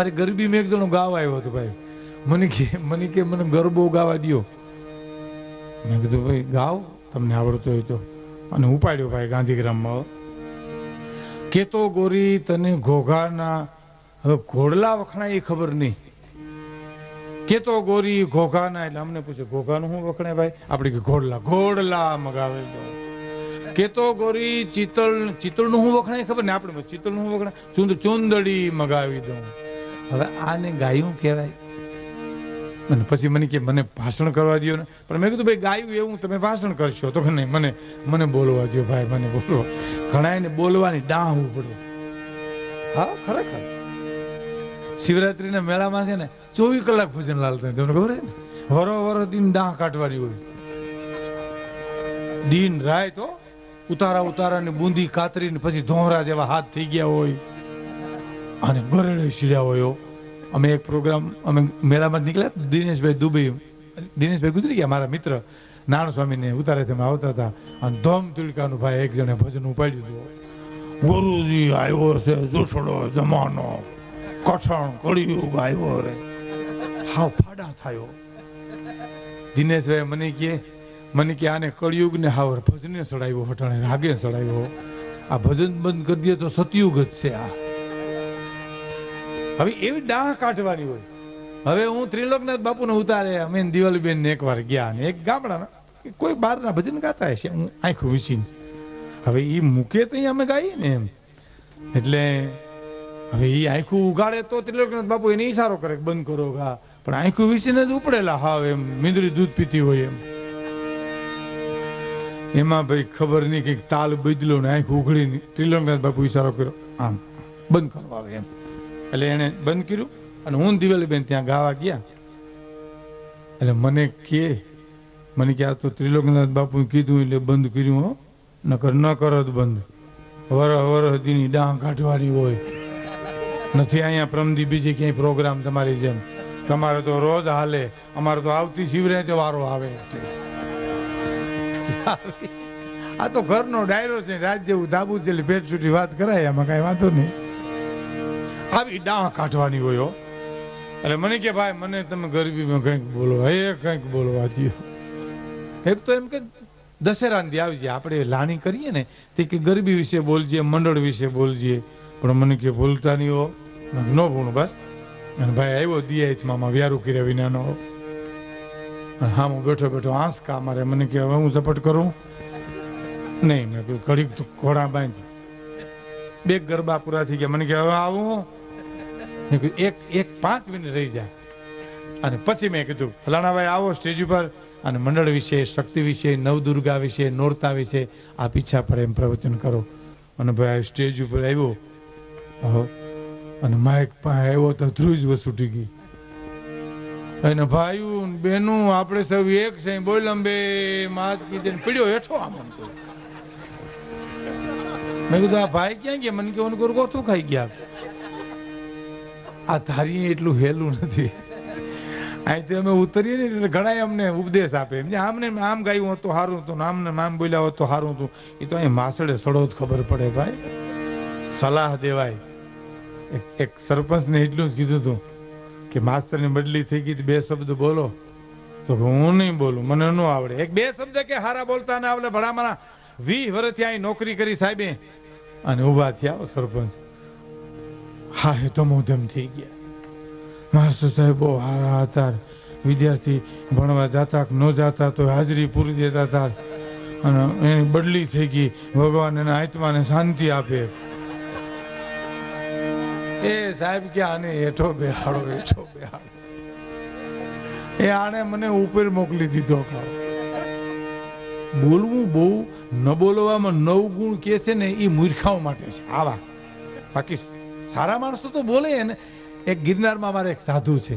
અમારી ગરબી મેં એક જણો ગાવા આવ્યો હતો ભાઈ, મને કે મને ગરબો ગાવા દ્યો. મેં કીધું ભાઈ ગાવ તમને આવડતો હોય તો, અને ઉપાડ્યો ભાઈ ગાંધીગ્રામમાં. કેતો ગોરી તને ઘોઘાના, હવે ઘોડલા વખણાય એ ખબર નહીં. કેતો ગોરી ઘોઘાના, એટલે અમને પૂછે ઘોઘાનું શું વખણાય ભાઈ? આપણે કે ઘોડલા મગાવે દો. કેતો ગોરી ચિતળનું શું વખણાય ખબર ને? આપણે ચિતળનું શું વખણાય? ચુંદડી મગાવી દઉં. હવે આને ગાયું કહેવાય? અને પછી મને કે મને ભાષણ કરવા દો ને. પણ મેં કીધું ભાઈ ગાયું એવું તમે ભાષણ કરશો તો કે નહીં, મને બોલવા દો ભાઈ, મને બોલવા. ઘણા એને બોલવાની ડાહ પડે. હા ખરેખર શિવરાત્રીના મેળામાં છે ને 24 કલાક ભજન લાલતા, તમને ખબર છે ને? વરો દિન ડાહ કાઢવાની હોય, દિન રાત. તો ઉતારા ને બુંદી કાતરી ને પછી ધોહરા જેવા હાથ થઈ ગયા હોય અને ગરડે સીડ્યા હોય. અમે એક પ્રોગ્રામ અમે મેળામાં નીકળ્યા, દિનેશભાઈ દુબઈ, દિનેશભાઈ ગુજરી ગયા મારા મિત્ર, નારાયણ સ્વામીને ઉતારે તમે આવતા હતા, અને ધોમ તુલકાનું ભાઈ એક જણે ભજન ઉપાડ્યું હતું. ગુરુજી આવ્યો છે, જોશડો જમાનો, કઠણ કળિયુગ આવ્યો રે. હાવ ફાડા થયો. દિનેશભાઈ મને કે આને કળિયુગ ને હાવ ભજને સડાવ્યો, હટાણે રાગે સડાવ્યો. આ ભજન બંધ કરી દે તો સતયુગ જ છે આ. હવે એવી ડાહ કાઢવાની હોય. હવે હું ત્રિલોકનાથ બાપુને ઉતારે, અમે દિવાલીબેન ને એકવાર ગયા, ને એક ગામડાના કોઈ બહારના ભજન ગાતા હશે, હું આંખું વીસીને, હવે એ મૂકે તો અમે ગાઈએ ને એમ. એટલે હવે એ આંખું ઉગાડે તો ત્રિલોકનાથ બાપુ એને ઈશારો કરે બંધ કરો ગા, પણ આંખું વીસીને જ ઉપડેલા હાવ એમ મીંદડી દૂધ પીતી હોય એમ. એમાં ભાઈ ખબર નહીં કઈક તાલ બદલો ને આંખ ઉઘડીને ત્રિલોકનાથ બાપુ ઈશારો કર્યો, આમ બંધ કરવા આવે એમ. એટલે એને બંધ કર્યું, અને હું દિવાલીબેન ત્યાં ગાવા ગયા. એટલે મને કે આ તો ત્રિલોકનાથ બાપુ કીધું એટલે બંધ કર્યું. હો નકર ન કરત બંધ, વરહ દીની ડાંગ કાઢવાની હોય. નથી અહીંયા પ્રમદી બીજી ક્યાંય પ્રોગ્રામ તમારી જેમ, તમારે તો રોજ હાલે, અમારે તો આવતી શિવરાત્રી વારો આવે. આ તો ઘરનો ડાયરો છે, રાત જેવું ધાબુ છે, પેટ છૂટી વાત કરાય, એમાં કઈ વાંધો નહીં. આવી ડાહ કાઢવાની હોય. એટલે મને કે ભાઈ મને તમે ગરબીમાં કંઈક બોલો, કંઈક બોલવા દો. એક તો એમ કે દશેરા દી આવી જાય, આપણે લાણી કરીએ ને તે કે ગરબી વિશે બોલજે, મંડળ વિશે બોલજે, પણ મને કે બોલતા નહીં હો, ન ભણું બસ. અને ભાઈ આવ્યો દિયામાં વ્યારું કર્યા વિનાનો, હા હું બેઠો આંસકા મારે. મને કે હવે હું ઝપટ કરું નહીં. મેં કહ્યું ઘડીક ઘોડા બાંધ, બે ગરબા પૂરા થઈ ગયા. મને કે હવે આવું, એક 5 મિનિટ રહી જાય. અને પછી મેં કીધું ફલાણાભાઈ આવો સ્ટેજ ઉપર, અને મંડળ વિશે, શક્તિ વિશે, નવદુર્ગા વિશે, નોરતા વિશે આ પીછા પર એમ પ્રવચન કરો. અને ભાઈ સ્ટેજ ઉપર આવ્યો, અને માઇક પાસે આવ્યો તો ધ્રુજ વસ્તુ ગઈ. અને ભાઈઓ બેનું આપણે સૌ એક છે, બોલ અંબે માત કીધે પીડ્યો હેઠો આમ. મેં કીધું આ ભાઈ ક્યાં ગયા? મને કે ગોથું ખાઈ ગયા. આ ધારી એટલું હેલું નથી. અહીંથી અમે ઉતરીએ ને એટલે ઘણા અમને ઉપદેશ આપે, એમ આમને આમ ગાયું હોત તો સારું હતું, આમને આમ બોલ્યા હોત તો સારું હતું. એ તો અહીં માસડે સડો જ ખબર પડે ભાઈ, સલાહ દેવાય. એક સરપંચને એટલું જ કીધું હતું કે માસ્તરની બદલી થઈ ગઈ, 2 શબ્દ બોલો. તો હું નહીં બોલું, મને ન આવડે. 2 શબ્દ કે હારા બોલતા ને આવડે. ભણા મારા 20 વર્ષથી અહીં નોકરી કરી સાહેબે, અને ઉભા થયા સરપંચ. હા એ તો મોધમ થઈ ગયા. માસ્ટર સાહેબ બહુ હારા હતા, વિદ્યાર્થી ભણવા જતા ન જતા તો હાજરી પૂરી દેતા હતા, અને એની બદલી થઈ ગઈ. ભગવાન એના આત્માને શાંતિ આપે. એ સાહેબ કે આને હેઠો બેહાડો. એ આને મને ઉપર મોકલી દીધો. બોલવું બહુ ન બોલવામાં 9 ગુણ કે છે ને, એ મૂર્ખાઓ માટે છે આવા. બાકી સારા માણસો તો બોલે ને. એક ગિરનારમાં મારે એક સાધુ છે,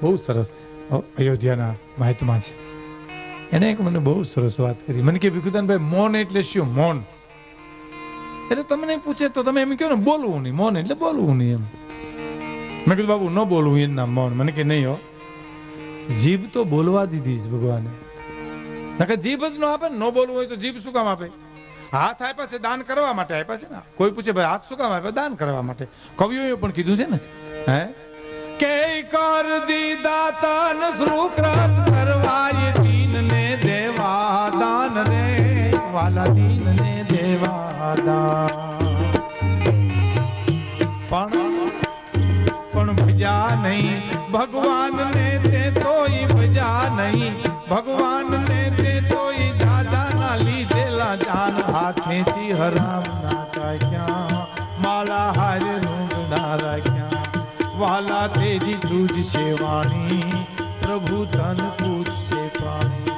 બહુ સરસ, અયોધ્યાના મહાત્મા છે. એને એક મને બહુ સરસ વાત કરી. મને કે ભીખુદાનભાઈ મૌન એટલે શું? મૌન એટલે તમને પૂછે તો તમે એમ કહો ને બોલવું નહીં, મૌન એટલે બોલવું નહીં એમ. મેં કીધું બાબુ ન બોલવું એનું નામ મૌન. મને કે નહીં હો, જીભ તો બોલવા દીધી છે ભગવાને. નકર જીભ જ ન આપે ને, ન બોલવું હોય તો જીભ શું કામ આપે? હાથ આપ્યા છે દાન કરવા માટે આપ્યા છે ને. કોઈ પૂછે ભાઈ હાથ શું કામ આપ્યા? દાન કરવા માટે. કવિઓએ પણ કીધું છે ને, હે કે કર દીધા તન સુકૃત કરવાય દીન ને દેવા દાન રે વાલા દીન ને દેવા દાન પણ ભજા નહીં ભગવાન ને તે તોય ભજા નહીં ભગવાન ને તે તોય દાદા ના લીધેલા જાન હાથેથી હરામ ના ચાખ્યા માળા હારે રૂંગ ના રાખ્યા વાલા તેજી તુજ સેવાણી પ્રભુ તન પૂછશે પાણી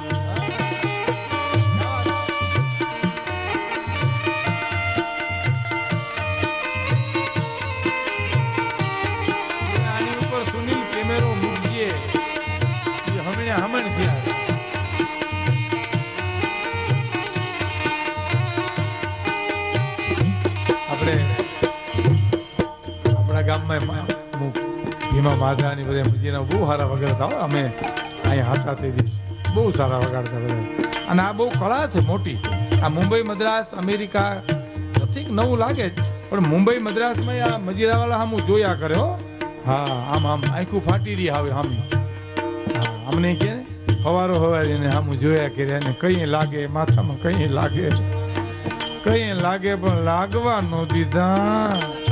આની ઉપર સુનિલ કેમેરો મૂકીએ હમણાં ગયા આપણે આપણા ગામમાં ભીમા માધાની બધા મજીના બહુ સારા વગાડતા હોય અમે અહીંયા હતા તે દિવસ બહુ સારા વગાડતા બધા અને આ બહુ કળા છે મોટી આ મુંબઈ મદ્રાસ અમેરિકા ઠીક નવું લાગે છે પણ મુંબઈ મદ્રાસમાં આ મજીરાવાળા હું જોયા કરે હો હા આમ આખું ફાટી રહી આવે આમ હા અમને કે હવારો હવારે એને આમ જોયા કર્યા ને કઈ લાગે માથામાં કઈ લાગે પણ લાગવા ન દીધા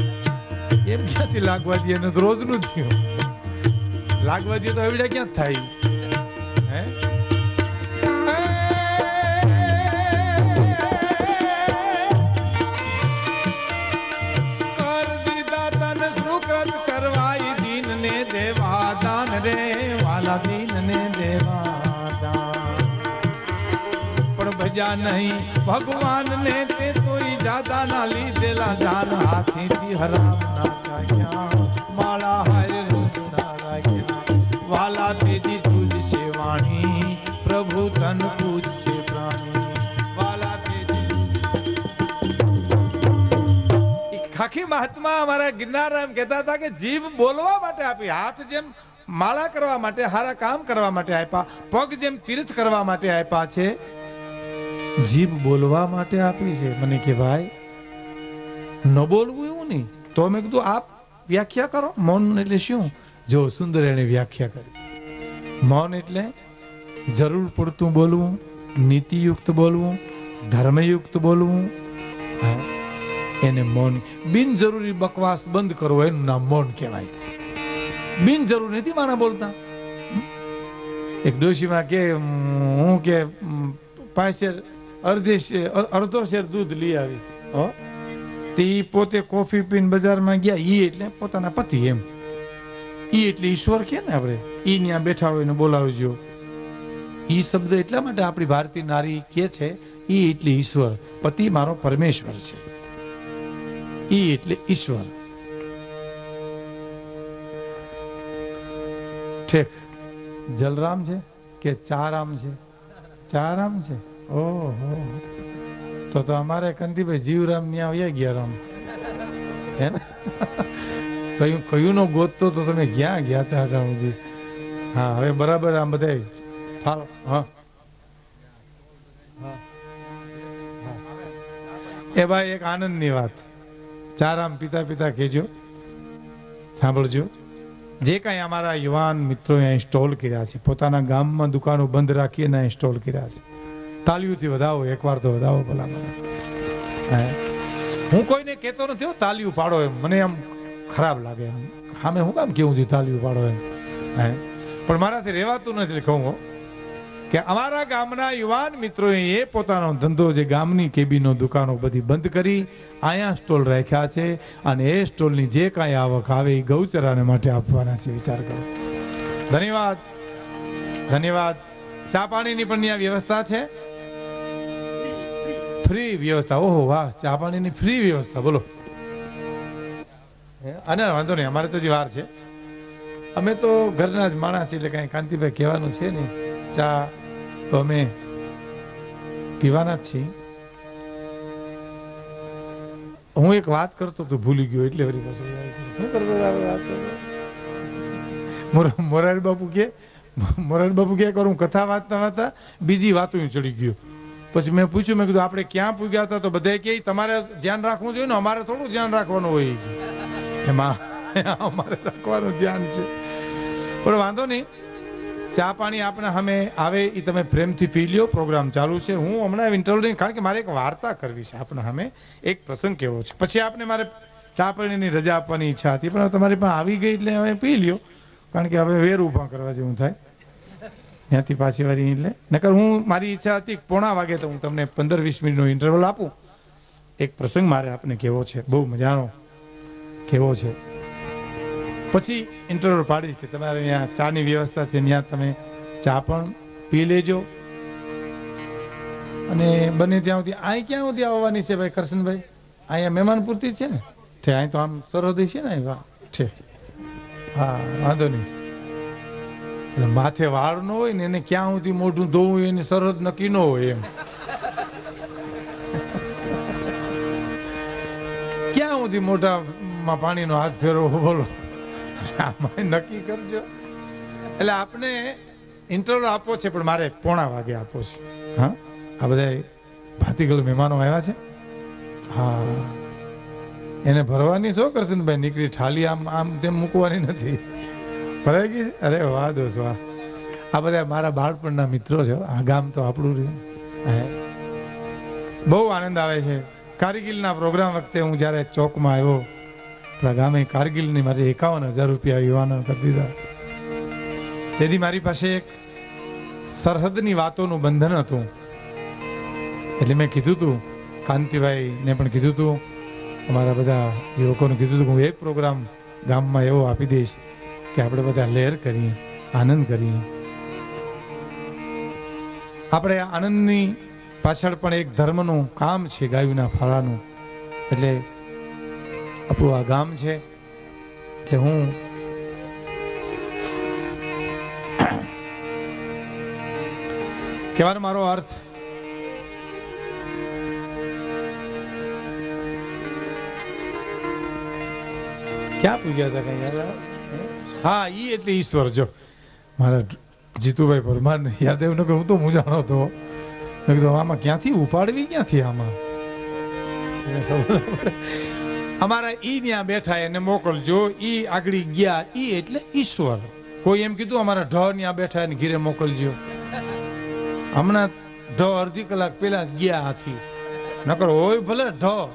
એમ ક્યાંથી લાગવા દે એને રોજ નું થયું લાગવા દે તો એવડે ક્યાં થાય હે કર દીધા તન સુકૃત કરવાય દીન ને દેવા દાન રે વાલા દીન ને દેવા દાન પણ ભજા નહીં ભગવાન ને તે તોય દાદા ના લીધેલા જાન હાથેથી હરામ ના ચાખ્યા માળા હારે રૂંગ ના રાખ્યા વાલા તેજી તુજ સેવાણી પ્રભુ તન પૂછશે પ્રાણી વાલા તેજી ખાખી મહાત્મા અમારા ગિરનારામ કહેતા હતા કે જીભ બોલવા માટે આપી હાથ જેમ માળા કરવા માટે સારા કામ કરવા માટે આપ્યા પગ જેમ તીર્થ કરવા માટે આપ્યા છે જીભ બોલવા માટે આપી છે મને કે ભાઈ ન બોલવું એવું નહીં તો મેં કીધું આપ વ્યાખ્યા કરો મૌન એટલે શું જો સુંદર એને વ્યાખ્યા કરી મૌન એટલે જરૂર પૂરતું બોલવું નીતિયુક્ત બોલવું ધર્મયુક્ત બોલવું એને મૌન બિનજરૂરી બકવાસ બંધ કરવો એનું નામ મૌન કહેવાય બિનજરૂરી નથી માણા બોલતા એક ડોશીમાં કે હું કે પાછળ અડધો શેર દૂધ લઈ આવી તે પોતે કોફી પીને બજારમાં ગયા ઈ એટલે પોતાના પતિ એમ ઈ એટલે ઈશ્વર કે ને આપણે ઈ ત્યાં બેઠા હોય ને બોલાવજો ઈ શબ્દ એટલા માટે આપણી ભારતીય નારી કે છે ઈ એટલે ઈશ્વર પતિ મારો પરમેશ્વર છે ઈ એટલે ઈશ્વર ઠીક જલરામ છે કે ચારામ છે ચારામ છે ઓહો તો અમારે કંદીભાઈ જીવરામ ત્યાં આવ્યા ગયા રામ હે ને કયું નો ગોતતો તો તમે ક્યાં ગયા હતા રામજી હા હવે બરાબર આમ બધા હા એ ભાઈ એક આનંદની વાત ચારામ પિતા પિતા કહેજો સાંભળજો જે કાંઈ અમારા યુવાન મિત્રો અહીંયા ઇન્સ્ટોલ કર્યા છે પોતાના ગામમાં દુકાનો બંધ રાખીને ઇન્સ્ટોલ કર્યા છે તાલીઓથી વધાવો એકવાર તો વધાવો ભલા મને હું કોઈને કહેતો નથી તાલીઓ પાડો એમ મને આમ ખરાબ લાગે એમ સામે હું કામ કેવું છું તાલીઓ પાડો એમ પણ મારાથી રહેવાતું નથી કહું કે અમારા ગામના યુવાન મિત્રોએ એ પોતાનો ધંધો જે ગામની કેબીનો દુકાનો બધી બંધ કરી અહીંયા સ્ટોલ રાખ્યા છે અને એ સ્ટોલની જે કાંઈ આવક આવે એ ગૌચરાને માટે આપવાના છે વિચાર કરો ધન્યવાદ ધન્યવાદ ચા પાણીની પણ ત્યાં વ્યવસ્થા છે ફ્રી વ્યવસ્થા ઓહો વાહ ચા પાણીની ફ્રી વ્યવસ્થા બોલો અને વાંધો નહીં અમારે તો જે વાર છે અમે તો ઘરના જ માણસ એટલે કાંઈ કાંતિભાઈ કહેવાનું છે નહીં ચા તો અમે પીવાના જ છીએ હું એક વાત કરતો તો ભૂલી ગયો એટલે વળી શું કરતો મોરારી બાપુ કે કરું કથા વાંચતા વાંચતા બીજી વાતો ચડી ગયો પછી મેં પૂછ્યું મેં કીધું આપણે ક્યાં પૂગ્યા હતા તો બધા કે તમારે ધ્યાન રાખવું જોઈએ ને અમારે થોડું ધ્યાન રાખવાનું હોય એમાં અમારે રાખવાનું ધ્યાન છે. પણ વાંધો નહીં, ચા પાણી આપણે સામે આવે એ તમે પ્રેમથી પી લ્યો. પ્રોગ્રામ ચાલુ છે. હું હમણાં ઇન્ટરવ્યુ નહીં, કારણ કે મારે એક વાર્તા કરવી છે આપણે સામે, એક પ્રસંગ કેવો છે. પછી આપણે મારે ચા પાણીની રજા આપવાની ઈચ્છા હતી, પણ તમારી પાસે આવી ગઈ એટલે હવે પી લ્યો, કારણ કે હવે વેર ઊભા કરવા જેવું થાય ત્યાંથી પાછી વારી. એટલે નકર હું મારી ઈચ્છા હતી 1:15 વાગે તો હું તમને 15-20 મિનિટનો ઇન્ટરવલ આપું. એક પ્રસંગ મારે આપને કેવો છે, બહુ મજાનો કેવો છે. પછી ઇન્ટરવલ પાડી છે. તમારે અહીંયા ચાની વ્યવસ્થા છે, ત્યાં તમે ચા પણ પી લેજો. અને બને ત્યાં સુધી અહીં ક્યાં સુધી આવવાની છે ભાઈ કરશનભાઈ? અહીંયા મહેમાન પૂરતી છે ને? અહીં તો આમ સરહદી છે ને. છે, હા, વાંધો નહીં. એટલે માથે વાળ ન હોય ને એને ક્યાં સુધી મોઢું ધોવું એની સરહદ નક્કી ન હોય એમ. ક્યાં સુધી મોઢામાં પાણીનો હાથ ફેરવો બોલો, આમાં નક્કી કરજો. એટલે આપણે ઇન્ટરવ્યુ આપવો છે, પણ મારે 1:15 વાગે આપવો છે. હા, આ બધા ભાતીગળ મહેમાનો આવ્યા છે. હા, એને ભરવાની શું કરશે ને ભાઈ? નીકળી ઠાલી આમ આમ તેમ મૂકવાની નથી. ભરાઈ ગઈ? અરે વાહ દોસ્ત વાહ. આ બધા મારા બાળપણના મિત્રો છે. આ ગામ તો આપણું રહ્યું. બહુ આનંદ આવે છે. કારગિલના પ્રોગ્રામ વખતે હું જ્યારે ચોકમાં આવ્યો, આપણા ગામે કારગિલની મારે 51,000 રૂપિયા યુવાનો કરી દીધા. તેથી મારી પાસે એક સરહદની વાતોનું બંધન હતું. એટલે મેં કીધું હતું, કાંતિભાઈને પણ કીધું હતું, અમારા બધા યુવકોને કીધું હતું કે હું એક પ્રોગ્રામ ગામમાં એવો આપી દઈશ કે આપણે બધા લહેર કરીએ, આનંદ કરીએ. આપણે આનંદની પાછળ પણ એક ધર્મનું કામ છે, ગાયુના ફાળાનું. એટલે આપણું આ ગામ છે. એટલે હું કહેવાનો મારો અર્થ ક્યાં પૂગ્યા હતા કઈ યાદ આવે? હા, ઈ એટલે ઈશ્વર. જો મારા જીતુભાઈ પરમાર ને યાદ આવ્યું ને કે હું તો મૂંઝાણો હતો. મેં કીધું આમાં ક્યાંથી ઉપાડવી, ક્યાંથી આમાં? અમારા ઈ ત્યાં બેઠા એને મોકલજો. ઈ આગળ ગયા, ઈ એટલે ઈશ્વર. કોઈ એમ કીધું અમારા ઢ ત્યાં બેઠા એને ઘીરે મોકલજો. હમણાં ઢ અડધી કલાક પહેલા જ ગયા હાથી. નકર હોય ભલે ઢ,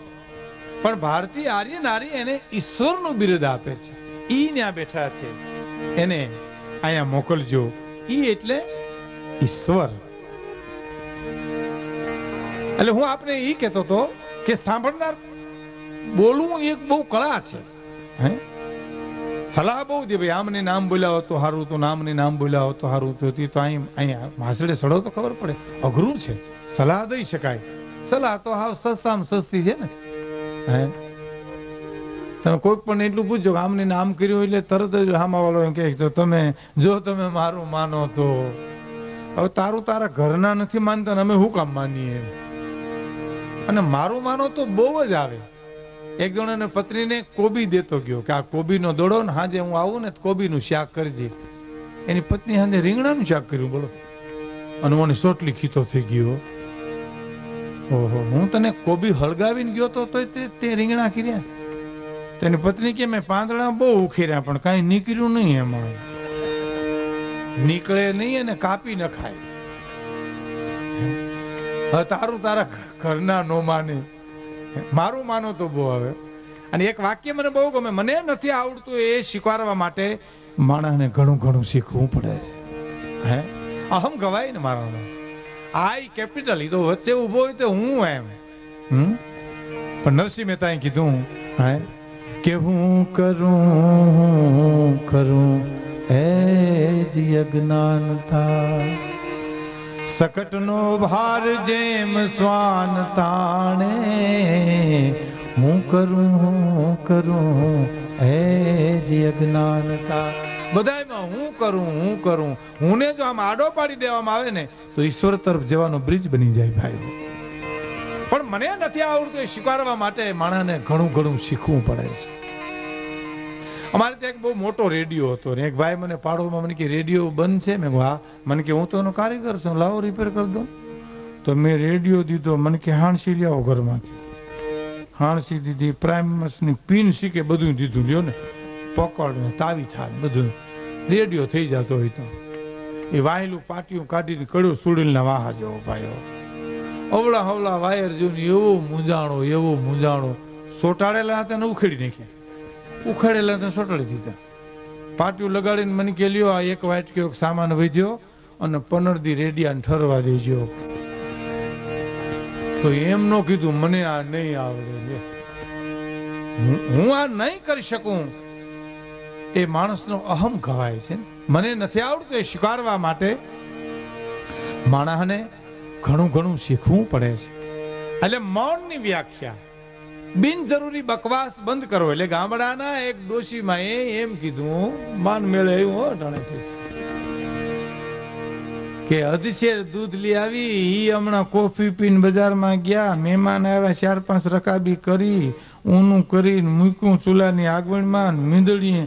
પણ ભારતીય આર્ય નારી એને ઈશ્વરનું બિરુદ આપે છે. ઈ ત્યાં બેઠા છે, એને અહીંયા મોકલજો. ઈ એટલે ઈશ્વર. એટલે હું આપને ઈ કહેતો હતો કે સાંભળનાર બોલવું એક બહુ કળા છે. હે, સલાહ બહુ દે ભાઈ, આમને નામ બોલ્યા હો તો સારું, તો નામને નામ બોલ્યા હો તો સારું. તો અહીંયા માસડે સડો તો ખબર પડે, અઘરું છે. સલાહ દઈ શકાય, સલાહ તો હાવ સસ્તામાં સસ્તી છે ને. હે, તમે કોઈક પણ એટલું પૂછજો કે આમને નામ કર્યું એટલે તરત જ સામાવાળો એમ કહે તમે જો તમે મારું માનો તો. હવે તારું તારા ઘરના નથી માનતા ને અમે શું કામ માનીએ? અને મારું માનો તો બહુ જ આવે. એક જણાને પત્નીને કોબી દેતો ગયો કે આ કોબીનો દોડો ને હાજે હું આવું ને કોબીનું શાક કરજે. એની પત્ની હાજે રીંગણાનું શાક કર્યું બોલો. અને મને સોટલી ખીતો થઈ ગયો. ઓહો, હું તને કોબી હળગાવીને ગયો તો તે રીંગણા કર્યા. તેની પત્ની કે મેં પાંદડા બહુ ઉખેર્યા પણ કાંઈ નીકળ્યું નહીં એમાં. નીકળે નહીં અને કાપી ન ખાય. હવે તારું તારા ઘરના નો માને, મારું માનો તો બહુ આવે. અને એક વાક્ય મને બહુ ગમે, મને નથી આવડતું એ સ્વીકારવા માટે માણસને ઘણું ઘણું શીખવું પડે છે. હે, અહમ ગવાય ને મારાનો. આઈ કેપિટલ, એ તો વચ્ચે ઉભો હોય તો હું એમ. પણ નરસિંહ મહેતાએ કીધું હે કે હું કરું એ જ અજ્ઞાનતા, સકટનો ભાર જેમ શ્વાન તાણે, હું કરું એ જ અજ્ઞાનતા. બધાયમાં હું કરું. હું ને જો આમ આડો પાડી દેવામાં આવે ને તો ઈશ્વર તરફ જવાનો બ્રિજ બની જાય ભાઈ. પણ મને નથી આવડતું એ સ્વીકારવા માટે માણસને ઘણું ઘણું શીખવું પડે છે. અમારે ત્યાં એક બહુ મોટો રેડિયો હતો ને એક ભાઈ મને પાડોમાં મને કે રેડિયો બંધ છે. મેં હા. મને કે હું તો એનો કારીગર છું, લાવો રિપેર કરી દો. તો મેં રેડિયો દીધો. મને કે હાણસી લાવો ઘરમાંથી. હાણસી દીધી, પ્રાઇમસની પિન શીખે બધું દીધું લ્યો ને. પકડ ને તાવી થાય બધું રેડિયો થઈ જતો હોય તો એ વાહેલું પાટિયું કાઢીને કડું સુડીને વાહા જેવો ભાઈઓ અવળા હવળા વાયર જોઈને એવો મૂંઝાણો સોટાડેલા હતા ને ઉખેડી નાખ્યા ઉખેડેલા હતા સોટાડી દીધા પાટિયું લગાડીને મને કે લ્યો આ એક વાટકીઓ સામાન વધ્યો અને પનરદી રેડિયાને ઠરવા દેજો તો એમ નો કીધું મને આ નહીં આવડે હું આ નહીં કરી શકું એ માણસનો અહમ કહેવાય છે મને નથી આવડતું એ સ્વીકારવા માટે માણસને ઘણું શીખવું પડે છે એટલે મૌનની વ્યાખ્યા બિનજરૂરી બકવાસ બંધ કરો એટલે ગામડાના એક ડોશીમાં એમ કીધું માન મેળે એવું ટાણે કે અધશેર દૂધ લઈ આવી ઈ હમણાં કોફી પીને બજારમાં ગયા મહેમાન આવ્યા 4-5 રકાબી કરી ઊનું કરીને મૂક્યું ચૂલાની આગવણમાં મીંદડી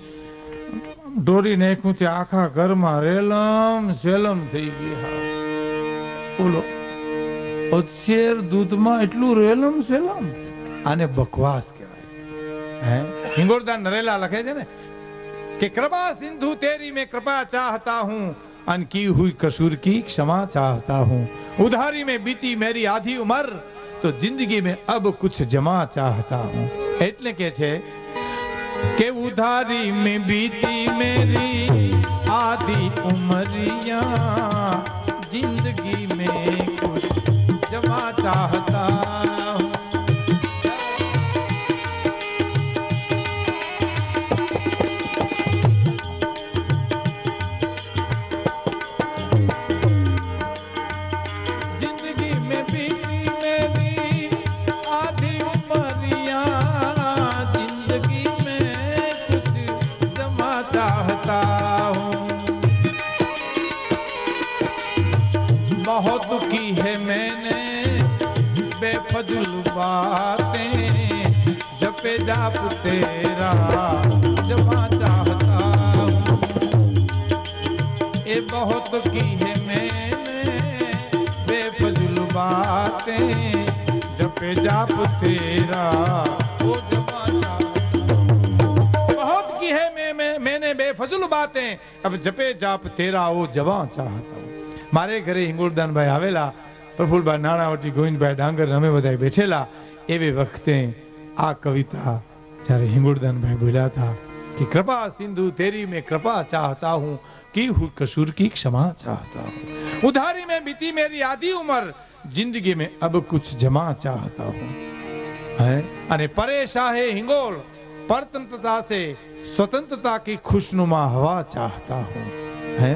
ઢોરી નાખ્યું તે આખા ઘરમાં રેલમ સેલમ થઈ ગઈ બોલો અધશેર દૂધમાં એટલું રેલમ સેલમ આને બકવાસ કહેવાય હે હિંગોળદાન નરેલા લખે છે ને કે કૃપા સિંધુ તેરી મેં કૃપા ચાહતા હું अन की हुई कसूर की क्षमा चाहता हूँ उधारी में बीती मेरी आधी उम्र तो जिंदगी में अब कुछ जमा चाहता हूँ એટલે કે છે કે ઉધારી में बीती मेरी आधी उमरिया जिंदगी में कुछ जमा चाहता हूँ बहुत की है मैंने बेफजुल बातें जपे जाप तेरा जमा चाहता हूँ ये बहुत की है मैंने बेफजुल बातें जपे जाप तेरा वो जमा चाहता बहुत की है मैंने बेफजुल बातें अब जपे जाप तेरा वो जमा चाहता हूँ મારે ઘરે હિંગોળદાનભાઈ આવેલા પ્રફુલભાઈ નાણાવટી ગોવિંદભાઈ ડાંગર અમે બધા બેઠેલા એવી વખતે આ કવિતા જ્યારે હિંગોળદાનભાઈ બોલ્યા હતા कि कृपा सिंधु तेरी में कृपा चाहता हूँ की हुई कसूर की क्षमा चाहता हूँ उधारी में बीती मेरी आधी उम्र जिंदगी में अब कुछ जमा चाहता हूँ है अने परेशाहे हिंगोल परतंत्रता से स्वतंत्रता की खुशनुमा हवा चाहता हूँ है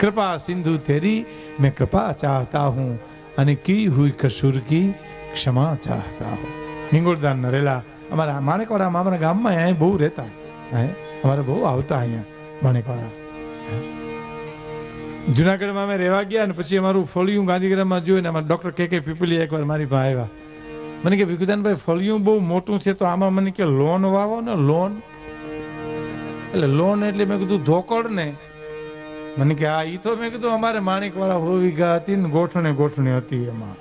कृपा सिंधु तेरी मैं कृपा चाहता हूँ અને की हुई कसूर की क्षमा चाहता हूँ हिंगोळदान नरेला અમારા માણેકવાડામાં અમારા ગામમાં અહીંયા બહુ રહેતા હે અમારે બહુ આવતા અહીંયા માણેકવાડા જુનાગઢમાં અમે રહેવા ગયા અને પછી અમારું ફળિયું ગાંધીગ્રામમાં જોયું ને અમારા ડોક્ટર કે પીપલી એકવાર મારી પાસે આવ્યા મને કે ભીખુદાનભાઈ ફળિયું બહુ મોટું છે તો આમાં મને કે લોન વાવો ને લોન એટલે લોન એટલે મેં કીધું ધોકડ ને મને કે આ ઈ તો મેં કીધું અમારે માણેકવાળા હોવીગા હતી ને ગોઠણે હતી એમાં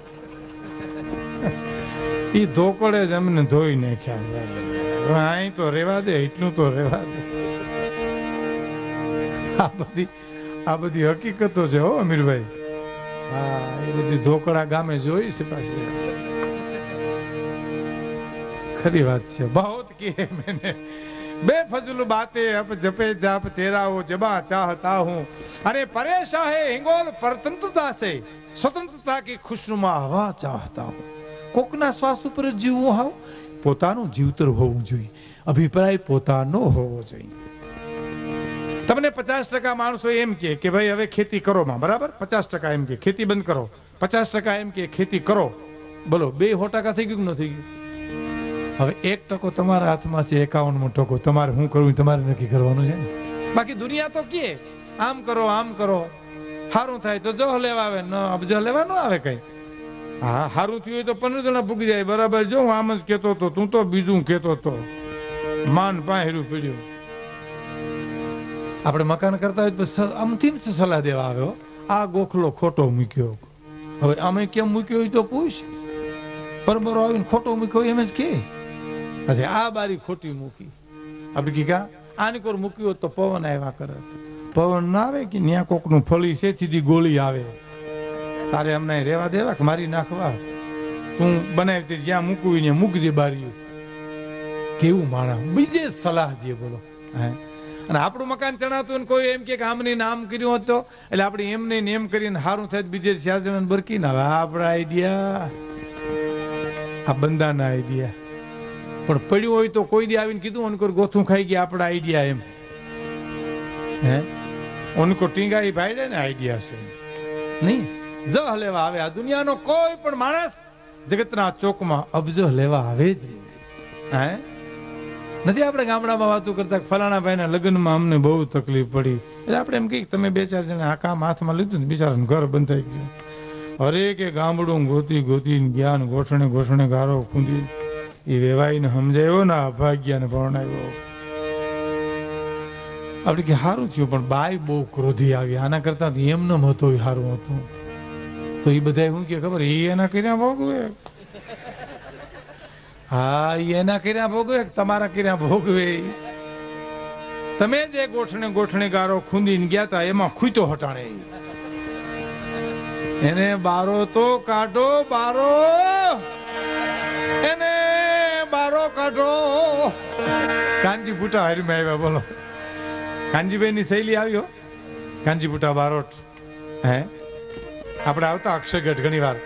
ઈ ધોકડે જ અમને ધોઈ નાખ્યા અહીં તો રેવા દે એટલું તો રેવા દે આ બધી હકીકતો છે હો અમીરભાઈ હા એ બધી ધોકડા ગામે જોઈ છે પાછી ખરી વાત છે बहुत की है मैंने बेफजुल बातें अब जपे जाप तेरा वो जबा चाहता हूँ अरे परेशान है हिंगोल परतंत्रता से स्वतंत्रता की खुशनुमा हवा चाहता हूँ कोकना श्वास ઉપર જીવવું હાવ પોતાનું જીવતર હોવું જોઈએ અભિપ્રાય પોતાનો હોવો જોઈએ તમને 50% માણસો એમ કે ભાઈ હવે ખેતી કરો માં બરાબર 50% એમ કે ખેતી બંધ કરો 50% એમ કે ખેતી કરો બોલો 2% થઈ ગયું નથી ગયું હવે 1% તમારા હાથમાં છે 51% તમારે શું કરવું તમારે નક્કી કરવાનું છે ને બાકી દુનિયા તો કે આમ કરો સારું થાય તો જો લેવા આવે ન અબજો લેવા ન આવે કઈ હા સારું થયું હોય તો 15 જણા ભૂગી જાય બરાબર જો હું આમ જ કેતો તો તું તો બીજું કેતો તો માન પાહેરું પડ્યું આપણે મકાન કરતા હોય તો આમથી સલાહ દેવા આવ્યો આ ગોખલો ખોટો મૂક્યો હવે અમે કેમ મૂક્યો હોય તો પૂછ પરબરો આવીને ખોટો મૂક્યો એમ જ કે અચ્છા આ બારી ખોટી મૂકી આપણે કી કા આની કોર મૂક્યું હોત તો પવન આવ્યા કરે. પવન ના આવે કે ન્યા કોકનું ફળી છે સીધી ગોળી આવે. તારે અમને રેવા દેવા કે મારી નાખવા? તું બનાવી જ્યાં મૂકવી ને મૂકજે બારીઓ. કેવું માણા બીજે સલાહ દે બોલો. હે અને આપણું મકાન ચણાતું ને કોઈ એમ કે આમને નામ કર્યું હતો એટલે આપણે એમને ને એમ કરીને સારું થાય બીજે 4 જણાને બરકી ના આવે. આપણા આઈડિયા આ બંદાના આઈડિયા પણ પડ્યું હોય તો કોઈ દી આવીને કીધું ઓનકોર ગોથું ખાઈ ગયા આપણા આઈડિયા એમ. હે ઓનકો ટીંગાઈ ભાઈ ને આઈડિયા છે નહીં. જ લેવા આવે આ દુનિયાનો કોઈ પણ માણસ જગતના ચોકમાં અબજ લેવા આવે જ નહીં. હે નથી આપણે ગામડામાં વાતો કરતા ફલાણા ભાઈના લગ્નમાં અમને બહુ તકલીફ પડી એટલે આપણે એમ કહીએ તમે 2-4 જણા આ કામ હાથમાં લીધું ને બિચારાનું ઘર બંધાઈ ગયું. અરે કે ગામડું ગોતી ગોતીને ગયા ને ગોઠણે ગારો ખૂંદી એ વેવાઈને સમજાયો ને અભાગ્યાને ભણાવ્યો. આપણે કે સારું થયું પણ બાઈ બહુ ક્રોધી આવી. આના કરતા એમને હતો એ સારું હતું. તો એ બધા શું કે ખબર એ એના કર્યા ભોગવે. હા એના કર્યા ભોગવે તમારા કર્યા ભોગવે. તમે જે ગોઠણે ગારો ખૂંદીને ગયા તા એમાં ખૂતો હટાણે. એને બારો તો કાઢો બારો. એને બારો કાઢો. કાનજી બુટા હારીમાં આવ્યા બોલો. કાનજીભાઈ ની શૈલી આવ્યો. કાનજી બુટા બારોટ. હે આપણે આવતા અક્ષરગઢ ઘણી વાર